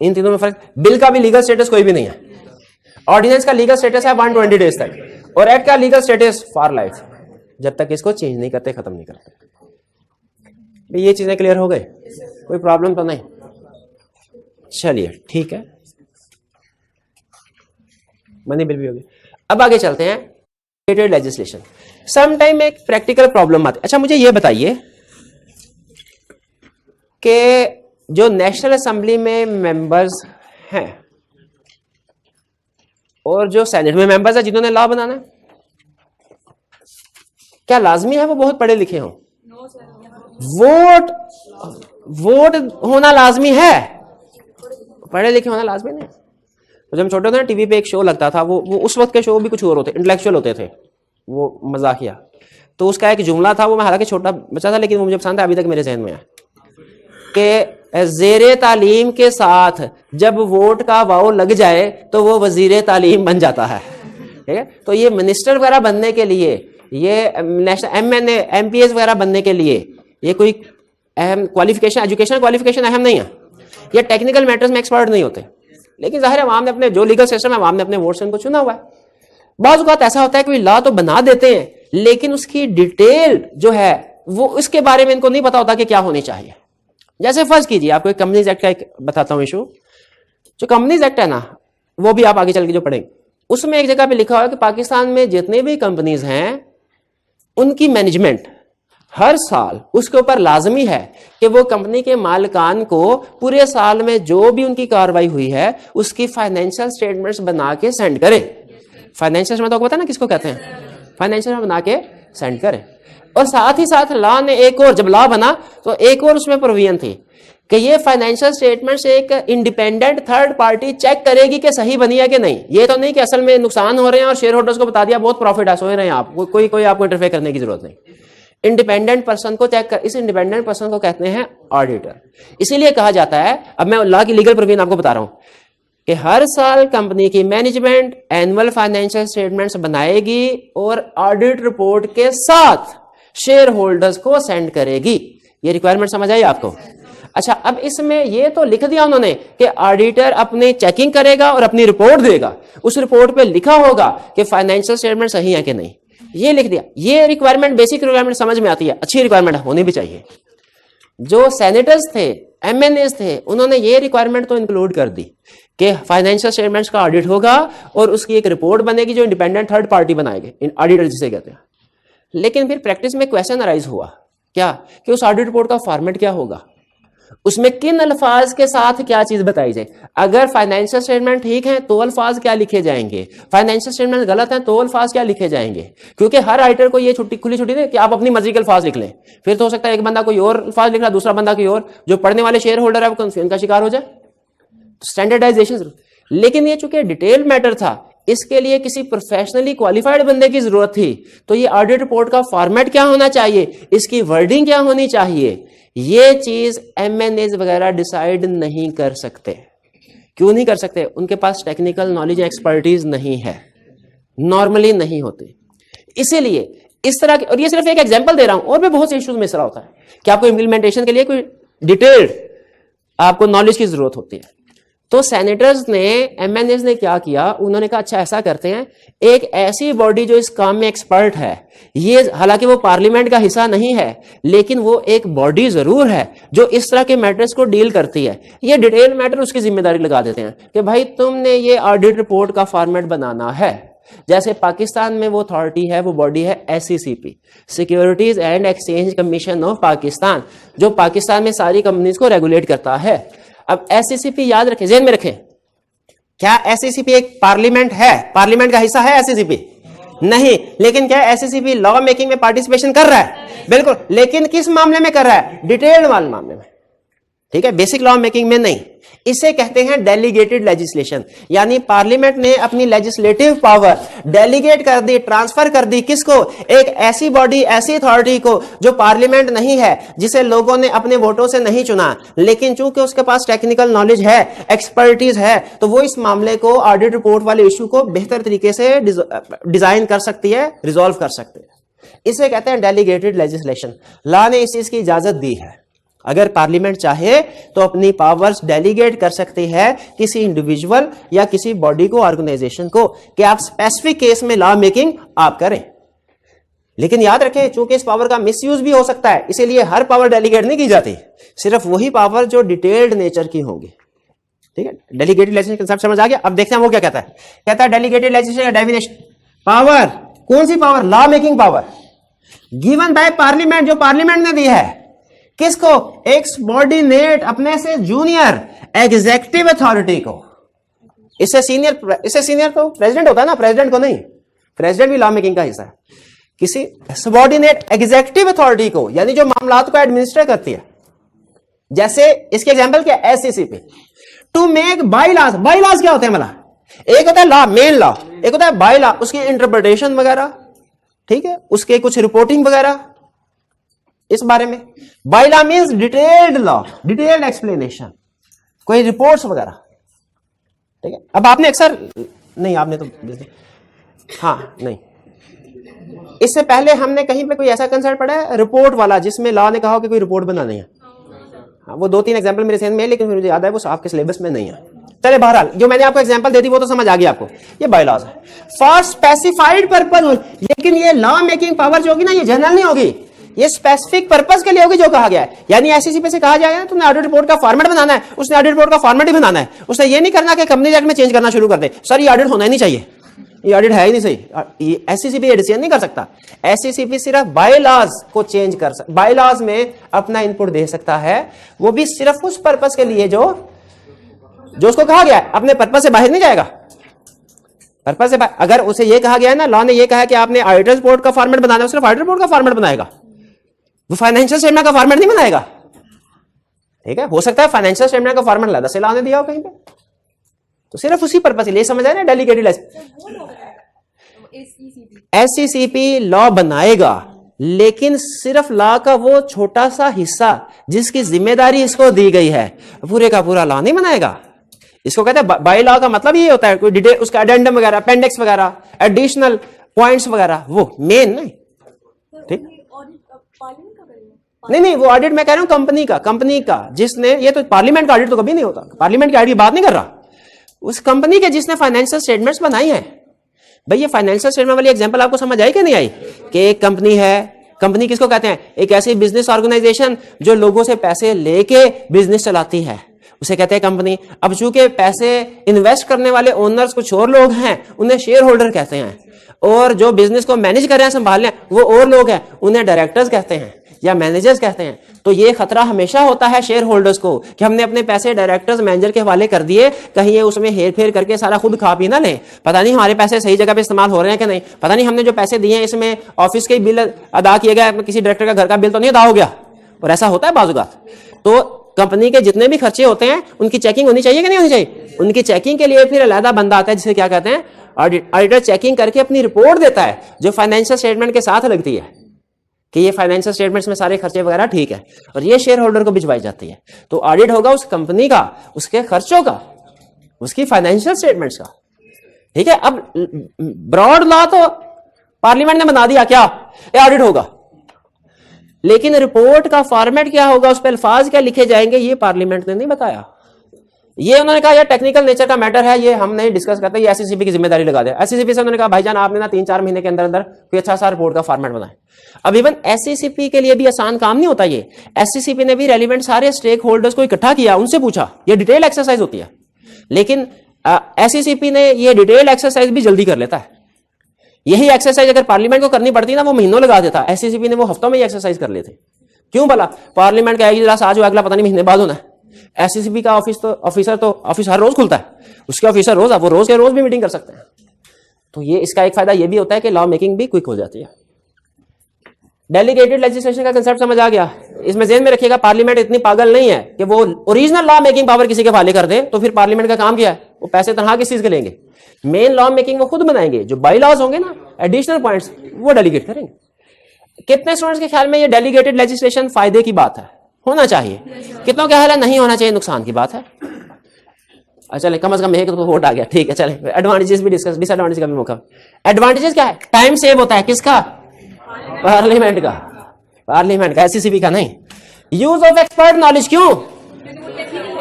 इन तीनों में फर्क। बिल का भी लीगल स्टेटस कोई भी नहीं है, ऑर्डिनेंस का लीगल स्टेटस है 120 डेज तक, और एक्ट का लीगल स्टेटस फॉर लाइफ, जब तक इसको चेंज नहीं करते, खत्म नहीं करते। ये चीजें क्लियर हो गई, कोई प्रॉब्लम तो नहीं? चलिए ठीक है, मनी बिल भी हो गया। अब आगे चलते हैं लेजिस्लेशन। सम टाइम एक प्रैक्टिकल प्रॉब्लम आती है। अच्छा मुझे ये बताइए कि जो नेशनल असेंबली में मेंबर्स हैं और जो सेनेट में मेंबर्स हैं जिन्होंने लॉ बनाना है, क्या लाजमी है वो बहुत पढ़े लिखे हों? वोट होना लाजमी है, पढ़े लिखे होना लाजमी नहीं। तो जब हम छोटे थे ना, टीवी पे एक शो लगता था, वो उस वक्त के शो भी कुछ और होते, इंटेलेक्चुअल होते थे, वो मजाकिया। तो उसका एक जुमला था, वो मैं हालांकि छोटा बच्चा था लेकिन वो मुझे पसंद है, अभी तक मेरे जहन में है कि ज़ेरे तालीम के साथ जब वोट का वाव लग जाए तो वो वजीर तालीम बन जाता है। ठीक है, तो ये मिनिस्टर वगैरह बनने के लिए, ये नेशनल MNA MPS वगैरह बनने के लिए ये कोई अहम क्वालिफिकेशन, एजुकेशन क्वालिफिकेशन अहम नहीं है, ये टेक्निकल मैटर्स में एक्सपर्ट नहीं होते। लेकिन जाहिर है आवाम ने अपने, जो लीगल सिस्टम है आवाम ने अपने वोट से उनको चुना हुआ है। बाज़ औक़ात ऐसा होता है कि लॉ तो बना देते हैं लेकिन उसकी डिटेल जो है वो उसके बारे में इनको नहीं पता होता कि क्या होनी चाहिए। जैसे फर्ज कीजिए, आपको एक कंपनीज एक्ट का एक बताता हूं इशू। जो कंपनीज एक्ट है ना, वो भी आप आगे चल के जो पढ़ेंगे, उसमें एक जगह पे लिखा हुआ है कि पाकिस्तान में जितने भी कंपनीज हैं उनकी मैनेजमेंट हर साल उसके ऊपर लाजमी है कि वो कंपनी के मालिकान को पूरे साल में जो भी उनकी कार्रवाई हुई है उसकी फाइनेंशियल स्टेटमेंट्स बना के सेंड करे। फाइनेंशियल स्टेटमेंट आपको पता है ना किसको कहते हैं? फाइनेंशियल बना के सेंड करे। और साथ ही साथ लॉ ने एक और, जब लॉ बना तो एक और उसमें प्रोविजन थी कि ये फाइनेंशियल स्टेटमेंट्स एक इंडिपेंडेंट थर्ड पार्टी चेक करेगी कि सही बनी है कि नहीं। ये तो नहीं कि असल में नुकसान हो रहे हैं और शेयर होल्डर्स को बता दिया बहुत प्रॉफिट है, सोच रहे हैं आप, कोई आपको इंटरफेयर करने की जरूरत नहीं। इंडिपेंडेंट पर्सन को चेक कर, इस इंडिपेंडेंट पर्सन को कहते हैं ऑडिटर। इसीलिए कहा जाता है, अब मैं लॉ की लीगल प्रोविजन आपको बता रहा हूं कि हर साल कंपनी की मैनेजमेंट एनुअल फाइनेंशियल स्टेटमेंट्स बनाएगी और ऑडिट रिपोर्ट के साथ शेयर होल्डर्स को सेंड करेगी। ये रिक्वायरमेंट समझ आई आपको? अच्छा, अब इसमें ये तो लिख दिया उन्होंने कि ऑडिटर अपनी चेकिंग करेगा और अपनी रिपोर्ट देगा, उस रिपोर्ट पे लिखा होगा कि फाइनेंशियल स्टेटमेंट सही है कि नहीं, ये लिख दिया। ये रिक्वायरमेंट, बेसिक रिक्वायरमेंट समझ में आती है, अच्छी रिक्वायरमेंट होनी भी चाहिए। जो सेनेटर्स थे, MNAs थे, उन्होंने ये रिक्वायरमेंट तो इंक्लूड कर दी कि फाइनेंशियल स्टेटमेंट्स का ऑडिट होगा और उसकी एक रिपोर्ट बनेगी जो इंडिपेंडेंट थर्ड पार्टी बनाएगी, ऑडिटर जिसे कहते हैं। लेकिन फिर प्रैक्टिस में क्वेश्चन अराइज हुआ क्या कि उस ऑडिट रिपोर्ट का फॉर्मेट क्या होगा, उसमें किन अल्फाज के साथ क्या चीज बताई जाए। अगर फाइनेंशियल स्टेटमेंट ठीक है तो अल्फाज क्या लिखे जाएंगे, फाइनेंशियल स्टेटमेंट गलत है तो अल्फाज क्या लिखे जाएंगे। क्योंकि हर राइटर को ये खुली छुट्टी नहीं कि आप अपनी मर्जी के अल्फाज लिख लें, फिर तो हो सकता है एक बंदा कोई और अल्फाज लिख रहा, दूसरा बंदा कोई और, जो पढ़ने वाले शेयर होल्डर है वो कंफ्यूजन का शिकार हो जाए। स्टैंडर्डाइजेशन, लेकिन ये चूंकि डिटेल मैटर था, इसके लिए किसी प्रोफेशनली क्वालिफाइड बंदे की जरूरत थी। तो ये ऑडिट रिपोर्ट का फॉर्मेट क्या होना चाहिए, इसकी वर्डिंग क्या होनी चाहिए, ये चीज MNAs वगैरह डिसाइड नहीं कर सकते। क्यों नहीं कर सकते? उनके पास टेक्निकल नॉलेज, एक्सपर्टीज नहीं है, नॉर्मली नहीं होते। इसीलिए इस तरह के, और ये सिर्फ एक एग्जांपल दे रहा हूं, और भी बहुत से इश्यूज में इस तरह होता है कि आपको इंप्लीमेंटेशन के लिए कोई डिटेल्ड आपको नॉलेज की जरूरत होती है। तो सेनेटर्स ने, MNAs ने क्या किया, उन्होंने कहा अच्छा ऐसा करते हैं, एक ऐसी बॉडी जो इस काम में एक्सपर्ट है, ये हालांकि वो पार्लियामेंट का हिस्सा नहीं है लेकिन वो एक बॉडी जरूर है जो इस तरह के मैटर्स को डील करती है, ये डिटेल मैटर उसकी जिम्मेदारी लगा देते हैं कि भाई तुमने ये ऑडिट रिपोर्ट का फॉर्मेट बनाना है। जैसे पाकिस्तान में वो अथॉरिटी है, वो बॉडी है SECP, securities and exchange commission of Pakistan, जो पाकिस्तान में सारी कंपनीज को रेगुलेट करता है। अब SECP याद रखें, जेहन में रखें, क्या एससीसीपी एक पार्लियामेंट है? पार्लियामेंट का हिस्सा है एससीसीपी? नहीं। लेकिन क्या एससीसीपी लॉ मेकिंग में पार्टिसिपेशन कर रहा है? बिल्कुल। लेकिन किस मामले में कर रहा है? डिटेल्ड वाले मामले में, ठीक है, बेसिक लॉ मेकिंग में नहीं। इसे कहते हैं डेलीगेटेड लेजिस्लेशन, यानी पार्लियामेंट ने अपनी लेजिस्लेटिव पावर डेलीगेट कर दी, ट्रांसफर कर दी। किसको? एक ऐसी बॉडी, ऐसी अथॉरिटी को जो पार्लियामेंट नहीं है, जिसे लोगों ने अपने वोटों से नहीं चुना, लेकिन चूंकि उसके पास टेक्निकल नॉलेज है, एक्सपर्टीज है, तो वो इस मामले को, ऑडिट रिपोर्ट वाले इश्यू को बेहतर तरीके से डिजाइन कर सकती है, रिजॉल्व कर सकते हैं। इसे कहते हैं डेलीगेटेड लेजिस्लेशन। लॉ ने इस चीज की इजाजत दी है। अगर पार्लियामेंट चाहे तो अपनी पावर्स डेलीगेट कर सकती है किसी इंडिविजुअल या किसी बॉडी को, ऑर्गेनाइजेशन को, कि आप स्पेसिफिक केस में लॉ मेकिंग आप करें। लेकिन याद रखें, चूंकि इस पावर का मिसयूज भी हो सकता है, इसीलिए हर पावर डेलीगेट नहीं की जाती, सिर्फ वही पावर जो डिटेल्ड नेचर की होंगी। ठीक है, डेलीगेटेड लेजिस्लेशन कंसेप्ट समझ आ गया? अब देखते हैं वो क्या कहता है। कहता है डेलीगेटेड लेजिस्लेशन का डेफिनेशन, पावर, कौन सी power? Law making power given by parliament, जो पार्लियामेंट ने दी है। किसको? एक सबऑर्डिनेट, अपने से जूनियर एग्जीक्यूटिव अथॉरिटी को। इससे सीनियर तो प्रेसिडेंट होता है ना, प्रेसिडेंट को नहीं। प्रेसिडेंट भी लॉ मेकिंग का हिस्सा है। किसी सबऑर्डिनेट एग्जीक्यूटिव अथॉरिटी को, यानी जो मामलात को एडमिनिस्टर करती है। जैसे इसके एग्जांपल क्या? SCCP. To make bye laws. Bye laws क्या होते हैं? मतलब एक होता है लॉ, मेन लॉ, एक होता है बाई लॉ, उसकी इंटरप्रिटेशन वगैरह, ठीक है, उसके कुछ रिपोर्टिंग वगैरह इस बारे में। By law means detailed law, detailed explanation, कोई रिपोर्ट्स वगैरह, ठीक है। अब आपने अक्सर नहीं, आपने तो हाँ नहीं, इससे पहले हमने कहीं पे कोई ऐसा कंसेप्ट पढ़ा है रिपोर्ट वाला, जिसमें लॉ ने कहा कि कोई रिपोर्ट बनानी है? हाँ, वो 2-3 एग्जांपल मेरे सामने में है, लेकिन मुझे याद है वो आपके सिलेबस में नहीं है। चले, बहरहाल जो मैंने आपको एग्जांपल दे दी वो तो समझ आ गया आपको। ये बाय लॉज है फॉर स्पेसिफाइड पर्पज। लेकिन ये लॉ मेकिंग पावर जो होगी ना, ये जनरल नहीं होगी, ये स्पेसिफिक पर्पस के लिए होगी जो कहा गया है। यानी एससीसीपी से कहा जाएगा तुमने ऑडिट रिपोर्ट का फॉर्मेट बनाना है, उसने ऑडिट रिपोर्ट का फॉर्मेट ही बनाना है। उसने ये नहीं करना कि कंपनी एक्ट में चेंज करना शुरू कर दे, सर ये ऑडिट होना ही नहीं चाहिए, ये ऑडिट है ही नहीं सही। एससीसीपी ये डिसीजन नहीं कर सकता। एससीसीपी सिर्फ बाय लॉज को चेंज कर सकता, बाय लॉज में अपना इनपुट दे सकता है, वो भी सिर्फ उस पर्पस के लिए जो उसको कहा गया है। अपने पर्पस से बाहर नहीं जाएगा। पर्पस से अगर उसे ये कहा गया है ना, लॉ ने ये कहा है कि आपने ऑडिटर रिपोर्ट का फॉर्मेट बनाना है, सिर्फ ऑडिटर रिपोर्ट का फॉर्मेट बनाएगा, वो फाइनेंशियल स्टेटमेंट का फॉर्मेट नहीं बनाएगा। ठीक है, हो सकता है फाइनेंशियल स्टेटमेंट का फॉर्मेट अलग से लॉ ने दिया हो कहीं पे, तो सिर्फ उसी पर्पस के लिए समझ आए ना डेलीगेटेड। एससीसीपी लॉ बनाएगा, लेकिन सिर्फ लॉ का वो छोटा सा हिस्सा जिसकी जिम्मेदारी इसको दी गई है, पूरे का पूरा लॉ नहीं बनाएगा। इसको कहते हैं बाय लॉ का मतलब ये होता है कोई डिटेल, उसका एडेंडम वगैरह, अपेंडिक्स वगैरह, एडिशनल पॉइंट्स वगैरह, वो मेन नहीं। ठीक, नहीं वो ऑडिट मैं कह रहा हूं कंपनी का जिसने, ये तो पार्लियामेंट का ऑडिट तो कभी नहीं होता, पार्लियामेंट की ऑडिट की बात नहीं कर रहा, उस कंपनी के जिसने फाइनेंशियल स्टेटमेंट्स बनाई है। भाई ये फाइनेंशियल स्टेटमेंट वाली एग्जांपल आपको समझ आई कि नहीं आई? कि एक कंपनी है, कंपनी किसको कहते हैं? एक ऐसी बिजनेस ऑर्गेनाइजेशन जो लोगों से पैसे लेके बिजनेस चलाती है, उसे कहते हैं कंपनी। अब चूंकि पैसे इन्वेस्ट करने वाले ओनर्स कुछ और लोग हैं, उन्हें शेयर होल्डर कहते हैं, और जो बिजनेस को मैनेज कर रहे हैं, संभाल रहे हैं, वो और लोग हैं, उन्हें डायरेक्टर्स कहते हैं या मैनेजर्स कहते हैं। तो ये खतरा हमेशा होता है शेयर होल्डर्स को कि हमने अपने पैसे डायरेक्टर्स मैनेजर के हवाले कर दिए, कहीं ये उसमें हेर फेर करके सारा खुद खा पी ना लें, पता नहीं हमारे पैसे सही जगह पे इस्तेमाल हो रहे हैं कि नहीं, पता नहीं हमने जो पैसे दिए हैं इसमें ऑफिस के बिल अदा किए गए, किसी डायरेक्टर का घर का बिल तो नहीं अदा हो गया। और ऐसा होता है बाजुगात। तो कंपनी के जितने भी खर्चे होते हैं उनकी चेकिंग होनी चाहिए कि नहीं होनी चाहिए? उनकी चेकिंग के लिए फिर अलहदा बंदा आता है जिसे क्या कहते हैं? ऑडिटर चेकिंग करके अपनी रिपोर्ट देता है, जो फाइनेंशियल स्टेटमेंट के साथ लगती है कि ये फाइनेंशियल स्टेटमेंट्स में सारे खर्चे वगैरह ठीक है, और ये शेयर होल्डर को भिजवाई जाती है। तो ऑडिट होगा उस कंपनी का, उसके खर्चों का, उसकी फाइनेंशियल स्टेटमेंट्स का। ठीक है, अब ब्रॉड लॉ तो पार्लियामेंट ने बना दिया, क्या ये ऑडिट होगा, लेकिन रिपोर्ट का फॉर्मेट क्या होगा, उस पर अल्फाज क्या लिखे जाएंगे, ये पार्लियामेंट ने नहीं बताया। ये उन्होंने कहा यार टेक्निकल नेचर का मैटर है, ये हम नहीं डिस्कस करते, ये एससीसीपी की जिम्मेदारी लगा दे। एससीसीपी से उन्होंने कहा भाईजान आपने ना 3-4 महीने के अंदर अंदर कोई अच्छा सा रिपोर्ट का फॉर्मेट बनाए। अब इवन एससीसीपी के लिए भी आसान काम नहीं होता ये। एससीसीपी ने भी रेलिवेंट सारे स्टेक होल्डर्स को इकट्ठा किया, उनसे पूछा, ये डिटेल एक्सरसाइज होती है, लेकिन एससीसीपी ने ये डिटेल एक्सरसाइज भी जल्दी कर लेता है। यही एक्सरसाइज अगर पार्लियामेंट को करनी पड़ती ना, वो महीनों लगा देता, एससीसीपी ने वो हफ्तों में ही एक्सरसाइज कर लेते। क्यों भला? पार्लियामेंट का एक इजलास आज हो, अगला पता नहीं महीने बाद होना है, एससीसीबी का ऑफिस हर रोज खुलता है, उसके ऑफिसर रोज के रोज भी मीटिंग कर सकते हैं। तो ये इसका एक फायदा ये भी होता है कि लॉ मेकिंग भी क्विक हो जाती है। डेलीगेटेड लेजिस्लेशन का कंसेप्ट समझ आ गया। इसमें ज़हन में रखिएगा, पार्लियामेंट इतनी पागल नहीं है कि वो ओरिजिनल लॉ मेकिंग पावर किसी के हवाले कर दे, तो फिर पार्लियामेंट का काम क्या है, वो पैसे तनहा किस चीज के लेंगे। मेन लॉ मेकिंग वो खुद बनाएंगे, जो बाई लॉज होंगे ना, एडिशनल पॉइंट्स, वो डेलीगेट करेंगे। कितने स्टूडेंट्स के ख्याल में ये डेलीगेटेड लेजिस्लेशन फायदे की बात है, होना चाहिए? कितनों के ख्याल है नहीं होना चाहिए, नुकसान की बात है? चले कम से कम एक तो वोट आ गया, ठीक है। चले एडवांटेजेस भी डिस्कस, डिसएडवांटेज का भी मौका। एडवांटेजेस क्या है? टाइम सेव होता है, किसका? पार्लियामेंट का, एससीसीबी का नहीं। यूज ऑफ एक्सपर्ट नॉलेज, क्यों?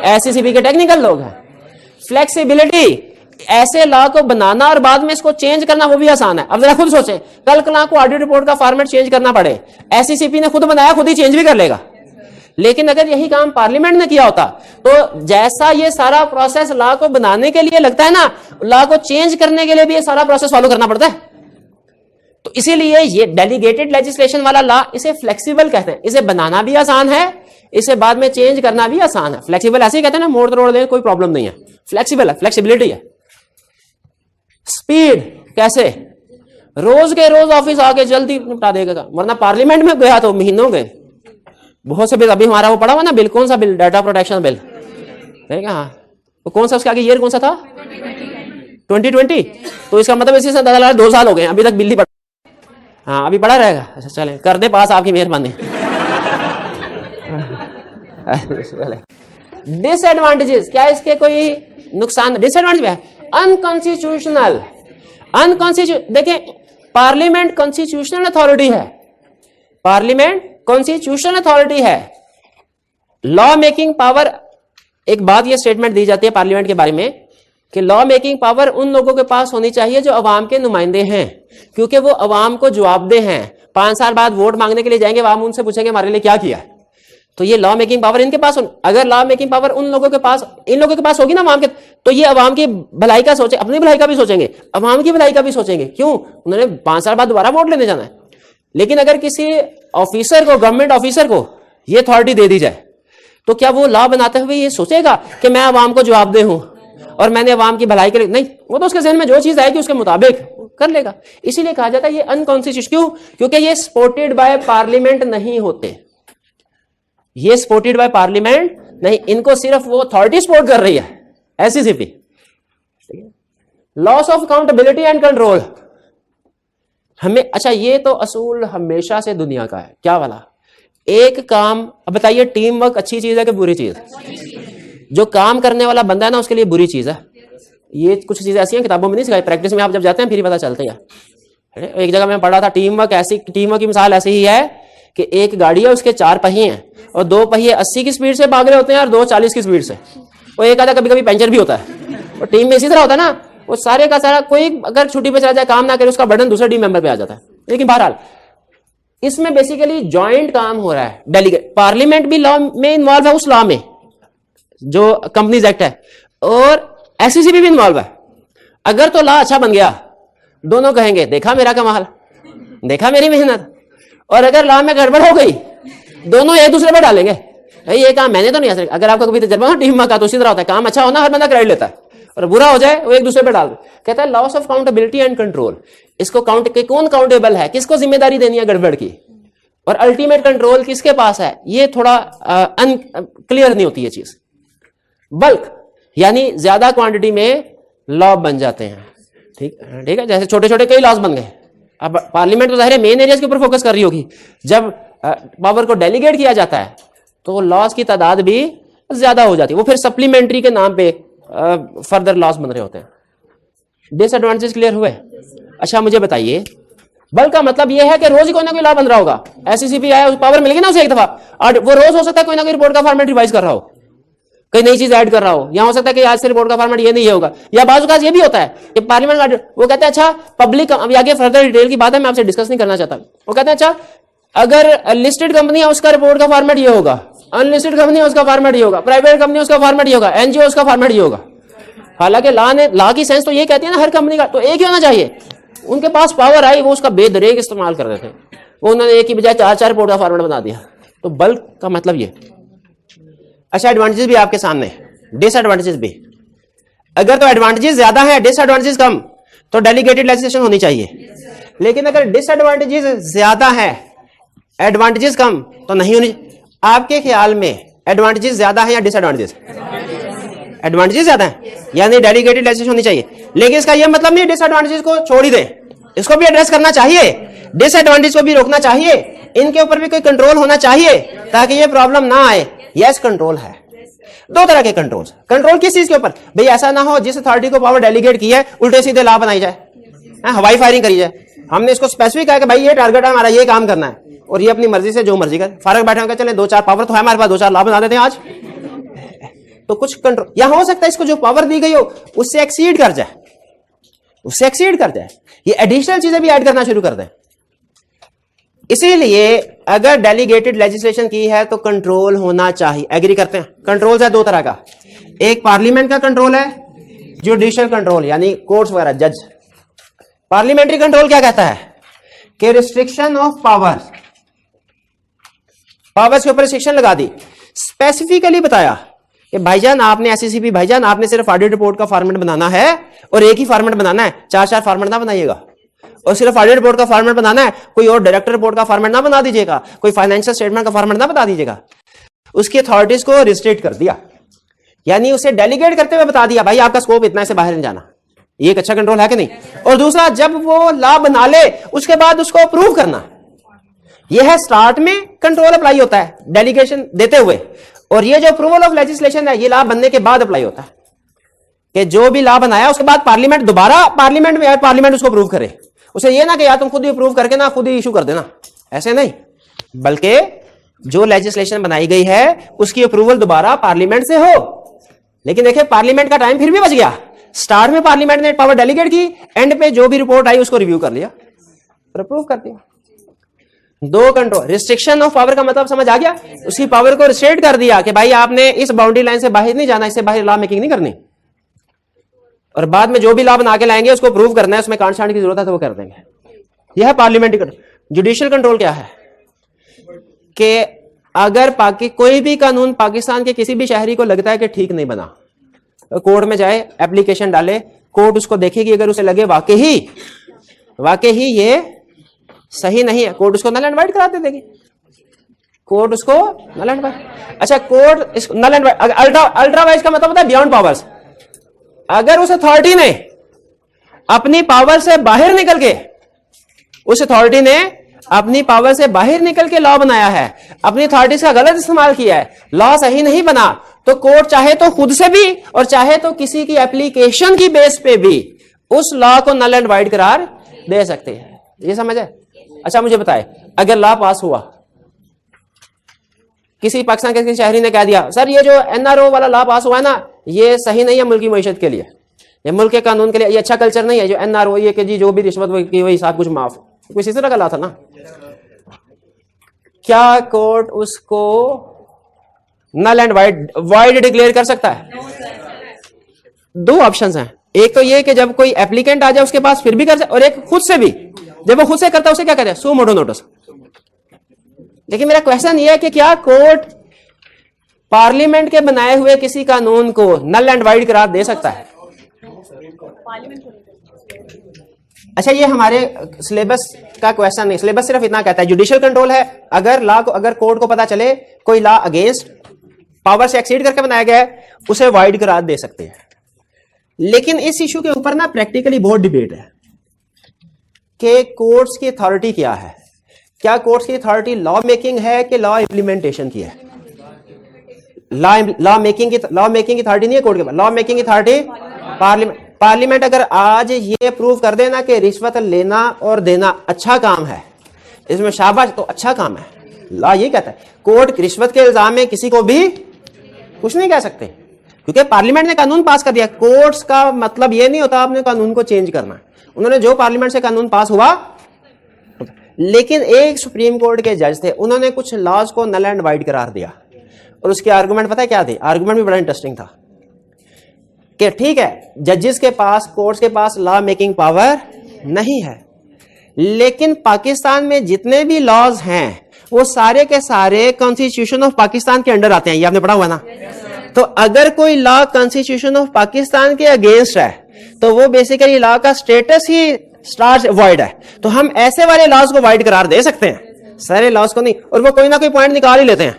एससीसीबी के टेक्निकल लोग हैं। फ्लेक्सिबिलिटी, ऐसे लॉ को बनाना और बाद में इसको चेंज करना वो भी आसान है। अब जरा खुद सोचें, कल कला को ऑडिट रिपोर्ट का फॉर्मेट चेंज करना पड़े, एससीसीबी ने खुद बनाया, खुद ही चेंज भी कर लेगा। लेकिन अगर यही काम पार्लियामेंट ने किया होता, तो जैसा ये सारा प्रोसेस लॉ को बनाने के लिए लगता है ना, लॉ को चेंज करने के लिए भी ये सारा प्रोसेस फॉलो करना पड़ता है। तो इसीलिए ये डेलीगेटेड लेजिस्लेशन वाला लॉ, इसे फ्लेक्सिबल कहते हैं। इसे बनाना भी आसान है, इसे बाद में चेंज करना भी आसान है। फ्लेक्सिबल ऐसे ही कहते हैं ना, मोड़ तोड़ दे कोई प्रॉब्लम नहीं है, फ्लेक्सिबल है, फ्लेक्सिबिलिटी है। स्पीड, कैसे? रोज के रोज ऑफिस आके जल्दी निपटा देगा, वरना पार्लियामेंट में गया तो महीनों गए। बहुत से बिल, अभी हमारा वो पड़ा हुआ ना बिल, कौन सा बिल? डाटा प्रोटेक्शन बिल, देखा? हाँ, तो कौन सा, उसके आगे ईयर कौन सा था? 2020। तो इसका मतलब इसी से 2 साल हो गए, अभी तक बिल ही पड़ा। हाँ, अभी पड़ा रहेगा। अच्छा चले, कर दे पास, आपकी मेहरबानी। डिसएडवांटेजेस, क्या इसके कोई नुकसान? डिसएडवांटेज है अनकॉन्स्टिट्यूशनल। देखिए, पार्लियामेंट कॉन्स्टिट्यूशनल अथॉरिटी है, पार्लियामेंट कॉन्स्टिट्यूशनल अथॉरिटी है। लॉ मेकिंग पावर, एक बात ये स्टेटमेंट दी जाती है पार्लियामेंट के बारे में कि लॉ मेकिंग पावर उन लोगों के पास होनी चाहिए जो अवाम के नुमाइंदे हैं, क्योंकि वो अवाम को जवाबदेह हैं। 5 साल बाद वोट मांगने के लिए जाएंगे, अवाम उनसे पूछेंगे हमारे लिए क्या किया। तो ये लॉ मेकिंग पावर इनके पास, अगर लॉ मेकिंग पावर उन लोगों के पास, इन लोगों के पास होगी ना अवाम के, तो ये अवाम की भलाई का सोचे, अपनी भलाई का भी सोचेंगे, अवाम की भलाई का भी सोचेंगे। क्यों? उन्होंने 5 साल बाद दोबारा वोट लेने जाना है। लेकिन अगर किसी ऑफिसर को, गवर्नमेंट ऑफिसर को ये अथॉरिटी दे दी जाए, तो क्या वो लॉ बनाते हुए ये सोचेगा कि मैं अवाम को जवाबदेह हूं और मैंने अवाम की भलाई के लिए? नहीं, वो तो उसके जहन में जो चीज आएगी उसके मुताबिक कर लेगा। इसीलिए कहा जाता है ये अनकॉन्स्टिट्यूशनल। क्यों? क्योंकि ये सपोर्टेड बाय पार्लियामेंट नहीं होते, ये सपोर्टेड बाय पार्लियामेंट नहीं, इनको सिर्फ वो अथॉरिटी सपोर्ट कर रही है, SCCP. Loss of accountability and control, हमें, अच्छा ये तो असूल हमेशा से दुनिया का है, क्या वाला? एक काम, अब बताइए, टीम वर्क अच्छी चीज है कि बुरी चीज? जो काम करने वाला बंदा है ना, उसके लिए बुरी चीज है। ये कुछ चीजें ऐसी हैं किताबों में नहीं सिखाई, प्रैक्टिस में आप जब जाते हैं फिर ही पता चलता है। एक जगह मैं पढ़ा था, टीम वर्क की मिसाल ऐसी ही है कि एक गाड़ी है, उसके 4 पहिए हैं और 2 पहिए 80 की स्पीड से भाग रहे होते हैं और 2 40 की स्पीड से। और एक आधा कभी कभी पंचर भी होता है। और टीम में इसी तरह होता है ना, वो सारे का सारा, कोई अगर छुट्टी पे चला जाए, काम ना करे, उसका बर्डन दूसरे टीम मेंबर पे आ जाता है। लेकिन बहरहाल इसमें बेसिकली जॉइंट काम हो रहा है। डेलीगेट, पार्लियामेंट भी लॉ में इन्वॉल्व है, उस लॉ में जो कंपनीज एक्ट है, और एससीसीबी भी इन्वॉल्व है। अगर तो लॉ अच्छा बन गया, दोनों कहेंगे देखा मेरा कमाल, देखा मेरी मेहनत। और अगर लॉ में गड़बड़ हो गई, दोनों एक दूसरे पे डालेंगे, ये काम मैंने तो नहीं आ। अगर आपका कभी तजर्बा हो टीम का, तो इसी तरह होता है, काम अच्छा होना हर बंदा क्रेडिट लेता है, और बुरा हो जाए वो एक दूसरे पे डाल दे। कहता है loss of accountability and control. इसको कौन काउंटेबल है, किसको जिम्मेदारी देनी है गड़बड़ की, और अल्टीमेट कंट्रोल किसके पास है, ये थोड़ा क्लियर नहीं होती ये चीज। बल्क यानी ज्यादा क्वांटिटी में लॉ बन जाते हैं, ठीक है। जैसे छोटे छोटे कई लॉज बन गए। अब पार्लियामेंट तो जाहिर है मेन एरियाज के ऊपर फोकस कर रही होगी। जब पावर को डेलीगेट किया जाता है तो लॉज की तादाद भी ज्यादा हो जाती है, वो फिर सप्लीमेंट्री के नाम पे फर्दर लॉस बन रहे होते हैं। डिसएडवांटेज क्लियर हुए? अच्छा मुझे बताइए, बल्क का मतलब यह है कि रोज ही कोई ना कोई लॉ बन रहा होगा। एससीसीपी आया, पावर मिलेगी ना उसे एक दफा, और वो रोज हो सकता है कोई ना कोई रिपोर्ट का फॉर्मेट रिवाइज कर रहा हो, कोई नई चीज ऐड कर रहा हो, या हो सकता है कि आज से रिपोर्ट का फॉर्मेट ये नहीं होगा। या बाजू का ये भी होता है कि पार्लियामेंट वो कहते हैं अच्छा पब्लिक, अभी आगे फर्दर डिटेल की बात है, मैं आपसे डिस्कस नहीं करना चाहता। वो कहते हैं अच्छा अगर लिस्टेड कंपनी है उसका रिपोर्ट का फॉर्मेट ये होगा, अनलिस्टेड कंपनी है उसका फॉर्मेट ये होगा, प्राइवेट कंपनी उसका फॉर्मेट ये होगा, एनजीओ उसका फॉर्मेट ये होगा। हालांकि लॉ की सेंस तो ये कहती है ना हर कंपनी का तो एक ही होना चाहिए। उनके पास पावर आई, वो उसका बेदरेग इस्तेमाल कर रहे थे, वो उन्होंने एक की बजाय 4-4 रिपोर्ट का फॉर्मेट बना दिया। तो बल्क का मतलब ये अच्छा, एडवांटेजेस भी आपके सामने, डिसएडवांटेजेस भी। अगर तो एडवांटेजेस ज्यादा है, डिसएडवांटेजेस कम, तो डेलीगेटेड लेजिस्लेशन होनी चाहिए। लेकिन अगर डिसएडवांटेजेस ज्यादा है, एडवांटेजेस कम, तो नहीं होनी। आपके ख्याल में एडवांटेजेस ज्यादा है या डिसएडवांटेजेस? एडवांटेजेस ज्यादा है, यानी डेलीगेटेड लेजिस्लेशन होनी चाहिए। लेकिन इसका यह मतलब नहीं डिसएडवांटेजेस को छोड़ ही दें, इसको भी एड्रेस करना चाहिए, डिसएडवांटेज को भी रोकना चाहिए, इनके ऊपर भी कोई कंट्रोल होना चाहिए ताकि ये प्रॉब्लम ना आए। यस, कंट्रोल है, दो तरह के कंट्रोल किस चीज के ऊपर? भाई ऐसा ना हो जिस अथॉरिटी को पावर डेलीगेट की है उल्टे सीधे लॉ बनाई जाए, हवाई फायरिंग करी जाए। हमने इसको स्पेसिफिक कहा कि भाई ये टारगेट है हमारा, ये काम करना है, और ये अपनी मर्जी से जो मर्जी करे। फारक बैठे होकर चले, 2-4 पावर तो है हमारे पास, 2-4 लॉ बना देते हैं आज। तो कुछ कंट्रोल या हो सकता है इसको जो पावर दी गई हो उससे एक्सीड कर जाए, ये एडिशनल चीजें भी ऐड करना शुरू कर दें। इसीलिए अगर डेलीगेटेड लेजिस्लेशन की है तो कंट्रोल होना चाहिए। एग्री करते हैं? कंट्रोल है दो तरह का, एक पार्लियामेंट का कंट्रोल है, जुडिशियल कंट्रोल यानी कोर्ट्स वगैरह, जज। पार्लियामेंट्री कंट्रोल क्या कहता है कि रिस्ट्रिक्शन ऑफ पावर्स के ऊपर रिस्ट्रिक्शन लगा दी, स्पेसिफिकली बताया कि भाईजान आपने एससीसीपी, भाईजान आपने सिर्फ ऑडिट रिपोर्ट का फॉर्मेट बनाना है और एक ही फॉर्मेट बनाना है, 4-4 फॉर्मेट ना बनाइएगा। और सिर्फ ऑडिट रिपोर्ट का फॉर्मेट बनाना है, कोई और डायरेक्टर रिपोर्ट का फॉर्मेट ना बना दीजिएगा, कोई फाइनेंशियल स्टेटमेंट का फॉर्मेट ना बता दीजिएगा। उसकी अथॉरिटीज को रिस्ट्रिक्ट कर दिया, यानी उसे डेलीगेट करते हुए बता दिया भाई आपका स्कोप इतना से बाहर नहीं जाना। ये एक अच्छा कंट्रोल है कि नहीं? और दूसरा, जब वो लॉ बना ले उसके बाद उसको अप्रूव करना, यह है स्टार्ट में कंट्रोल अप्लाई होता है डेलीगेशन देते हुए, और ये जो अप्रूवल ऑफ लेजिस्लेशन है ये लॉ बनने के बाद अप्लाई होता है कि जो भी लॉ बनाया उसके बाद पार्लियामेंट दोबारा पार्लियामेंट में पार्लियामेंट उसको अप्रूव करे। उसे ये ना कि यार तुम खुद ही अप्रूव करके ना खुद ही इशू कर देना, ऐसे नहीं, बल्कि जो लेजिस्लेशन बनाई गई है उसकी अप्रूवल दोबारा पार्लियामेंट से हो। लेकिन देखिए पार्लियामेंट का टाइम फिर भी बच गया, स्टार्ट में पार्लियामेंट ने पावर डेलीगेट की, एंड पे जो भी रिपोर्ट आई उसको रिव्यू कर लिया और अप्रूव कर दिया। दो कंट्रोल, रिस्ट्रिक्शन ऑफ पावर का मतलब समझ आ गया, उसकी पावर को रिस्ट्रिक्ट कर दिया कि भाई आपने इस बाउंड्री लाइन से बाहर नहीं जाना, इससे बाहर लॉ मेकिंग नहीं करनी, और बाद में जो भी लॉ बना के लाएंगे उसको प्रूव करना है, उसमें कांट छांट की जरूरत है तो वो कर देंगे। यह है पार्लियामेंट्री कंट्रोल। जुडिशियल कंट्रोल क्या है कि अगर कोई भी कानून पाकिस्तान के किसी भी शहरी को लगता है कि ठीक नहीं बना, तो कोर्ट में जाए, एप्लीकेशन डाले, कोर्ट उसको देखेगी, अगर उसे लगे वाकई ये सही नहीं है, कोर्ट उसको नल एंड वाइड करा दे देगी, कोर्ट उसको नल एंड वाइड। अच्छा, कोर्ट इसको null and void, ultra vires का मतलब होता है बियॉन्ड पावर्स। अगर उस अथॉरिटी ने अपनी पावर से बाहर निकल के, उस अथॉरिटी ने अपनी पावर से बाहर निकल के लॉ बनाया है, अपनी अथॉरिटीज का गलत इस्तेमाल किया है, लॉ सही नहीं बना, तो कोर्ट चाहे तो खुद से भी और चाहे तो किसी की एप्लीकेशन की बेस पे भी उस लॉ को नल एंड वाइड करार दे सकते हैं। ये समझ है? अच्छा मुझे बताए, अगर लॉ पास हुआ, किसी पाकिस्तान के किसी शहरी ने कह दिया सर ये जो एनआरओ वाला लॉ पास हुआ है ना ये सही नहीं है मुल्क की मईशत के लिए, ये मुल्क के कानून के लिए ये अच्छा कल्चर नहीं है, जो एनआरओ ये कि जी जो भी रिश्वत की वही सब कुछ माफ, कुछ इसी तरह का लॉ था ना, क्या कोर्ट उसको नल एंड वाइड डिक्लेयर कर सकता है? दो ऑप्शंस हैं, एक तो ये कि जब कोई एप्लीकेंट आ जाए उसके पास फिर भी कर सकता, और एक खुद से भी, जब वो खुद से करता है उसे क्या कहते हैं? सो मोटो नोटिस। लेकिन मेरा क्वेश्चन ये है कि क्या कोर्ट पार्लियामेंट के बनाए हुए किसी कानून को नल एंड वाइड करार दे सकता है? अच्छा, ये हमारे सिलेबस का क्वेश्चन नहीं, सिलेबस सिर्फ इतना कहता है जुडिशियल कंट्रोल है, अगर लॉ को, अगर कोर्ट को पता चले कोई लॉ अगेंस्ट पावर से एक्सीड करके बनाया गया है उसे वाइड करार दे सकते हैं। लेकिन इस इशू के ऊपर ना प्रैक्टिकली बहुत डिबेट है कि कोर्ट्स की अथॉरिटी क्या है, क्या कोर्ट्स की अथॉरिटी लॉ मेकिंग है कि लॉ इंप्लीमेंटेशन की है? लॉ मेकिंग की अथॉरिटी नहीं है कोर्ट के पास, लॉ मेकिंग अथॉरिटी पार्लियामेंट अगर आज ये प्रूव कर देना कि रिश्वत लेना और देना अच्छा काम है, इसमें शाबाश, तो अच्छा काम है, लॉ ये कहता है। कोर्ट रिश्वत के इल्जाम में किसी को भी कुछ नहीं कह सकते क्योंकि पार्लियामेंट ने कानून पास कर दिया। कोर्ट्स का मतलब ये नहीं होता आपने कानून को चेंज करना, उन्होंने जो पार्लियामेंट से कानून पास हुआ। लेकिन एक सुप्रीम कोर्ट के जज थे, उन्होंने कुछ लॉज को नल एंड वाइड करार दिया, और उसके आर्गुमेंट पता है क्या थे? आर्गुमेंट भी बड़ा इंटरेस्टिंग था कि ठीक है जजेस के पास, कोर्ट्स के पास लॉ मेकिंग पावर नहीं है, लेकिन पाकिस्तान में जितने भी लॉज हैं वो सारे के सारे कॉन्स्टिट्यूशन ऑफ पाकिस्तान के अंडर आते हैं, ये आपने पढ़ा हुआ ना। तो अगर कोई लॉ कॉन्स्टिट्यूशन ऑफ पाकिस्तान के अगेंस्ट है तो वो बेसिकली लॉ का स्टेटस ही स्टार्ट वॉइड है। तो हम ऐसे वाले लॉज को वॉइड करार दे सकते हैं, सारे लॉज को नहीं, और वो कोई ना कोई पॉइंट निकाल ही लेते हैं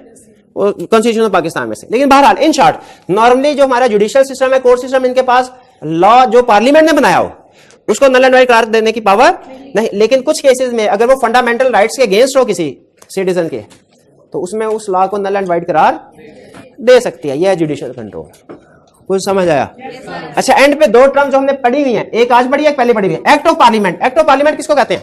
वो कॉन्स्टिट्यूशन ऑफ पाकिस्तान में से। लेकिन बहरहाल इन शॉर्ट नॉर्मली जो हमारा जुडिशियल सिस्टम है, कोर्ट सिस्टम, इनके पास लॉ जो पार्लियामेंट ने बनाया हो उसको नल एंड वॉइड करार देने की पावर नहीं। लेकिन कुछ केसेस में अगर वो फंडामेंटल राइट्स के अगेंस्ट हो किसी सिटीजन के, तो उसमें उस लॉ को नल एंड वॉइड करार दे सकती है। यह है जुडिशियल कंट्रोल। कुछ समझ आया? अच्छा, एंड पे दो टर्म जो हमने पढ़ी हुई हैं, एक आज पढ़ी है, एक पहले पढ़ी हुई है। Act of parliament. Act of parliament किसको कहते हैं?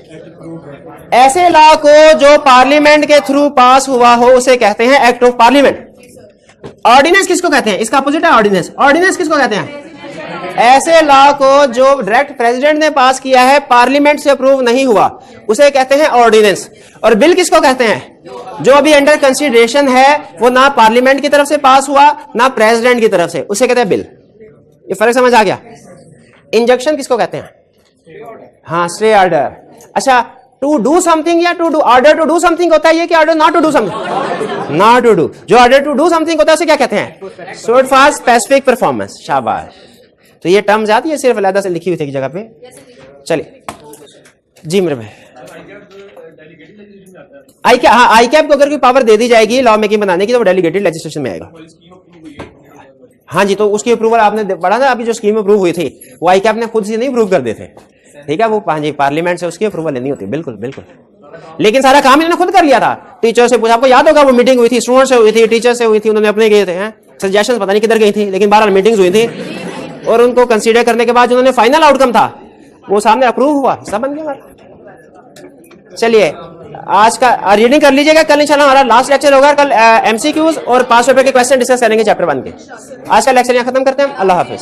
ऐसे लॉ को जो पार्लियामेंट के थ्रू पास हुआ हो उसे कहते हैं एक्ट ऑफ पार्लियामेंट। ऑर्डिनेंस किसको कहते हैं? इसका अपोजिट है ऑर्डिनेंस। ऑर्डिनेंस किसको कहते हैं? ऐसे लॉ को जो डायरेक्ट प्रेसिडेंट ने पास किया है, पार्लियामेंट से अप्रूव नहीं हुआ, उसे कहते हैं ऑर्डिनेंस। और बिल किसको कहते हैं? जो अभी अंडर कंसीडरेशन है वो ना पार्लियामेंट की तरफ से पास हुआ ना प्रेसिडेंट की तरफ से, उसे कहते हैं बिल। ये फर्क समझ आ गया? इंजंक्शन किसको कहते हैं? हाँ, स्टे ऑर्डर। अच्छा, टू डू समथिंग या to do order to do something होता है ये, कि order not to do something? Not to do. जो ऑर्डर टू डू समथिंग होता है उसे क्या कहते हैं? Suit for specific performance. शाबाश। तो ये टर्म्स आती है, सिर्फ अलग से लिखी हुई थी एक जगह पे। चलिए जी मेरे भाई, आई कैप को अगर कोई पावर दे दी जाएगी लॉ मेकिंग बनाने की तो वो डेलीगेटेड लेजिस्लेशन में आएगा। हाँ जी, तो उसकी अप्रूवल आपने पढ़ा ना, अभी जो स्कीम अप्रूव हुई थी वो आई कैप ने खुद से नहीं अप्रूव कर देते, ठीक है? वो हाँ जी, पार्लियामेंट से उसकी अप्रूवल लेनी होती है। बिल्कुल बिल्कुल। लेकिन सारा काम इन्होंने खुद कर लिया था। टीचर से पूछा, आपको याद होगा वो मीटिंग हुई थी, स्टूडेंट से हुई थी, टीचर से हुई थी, उन्होंने अपने गए थे सजेशन, पता नहीं किधर गई थी, लेकिन 12 मीटिंग्स हुई थी और उनको कंसीडर करने के बाद उन्होंने फाइनल आउटकम था वो सामने अप्रूव हुआ, सब बन गया। चलिए आज का रीडिंग कर लीजिएगा, कल इंशाल्लाह हमारा लास्ट लेक्चर होगा। कल एमसीक्यूज और 5 पेपर के क्वेश्चन डिस्कस करेंगे चैप्टर 1 के। आज का लेक्चर यहाँ खत्म करते हैं। अल्लाह हाफिज।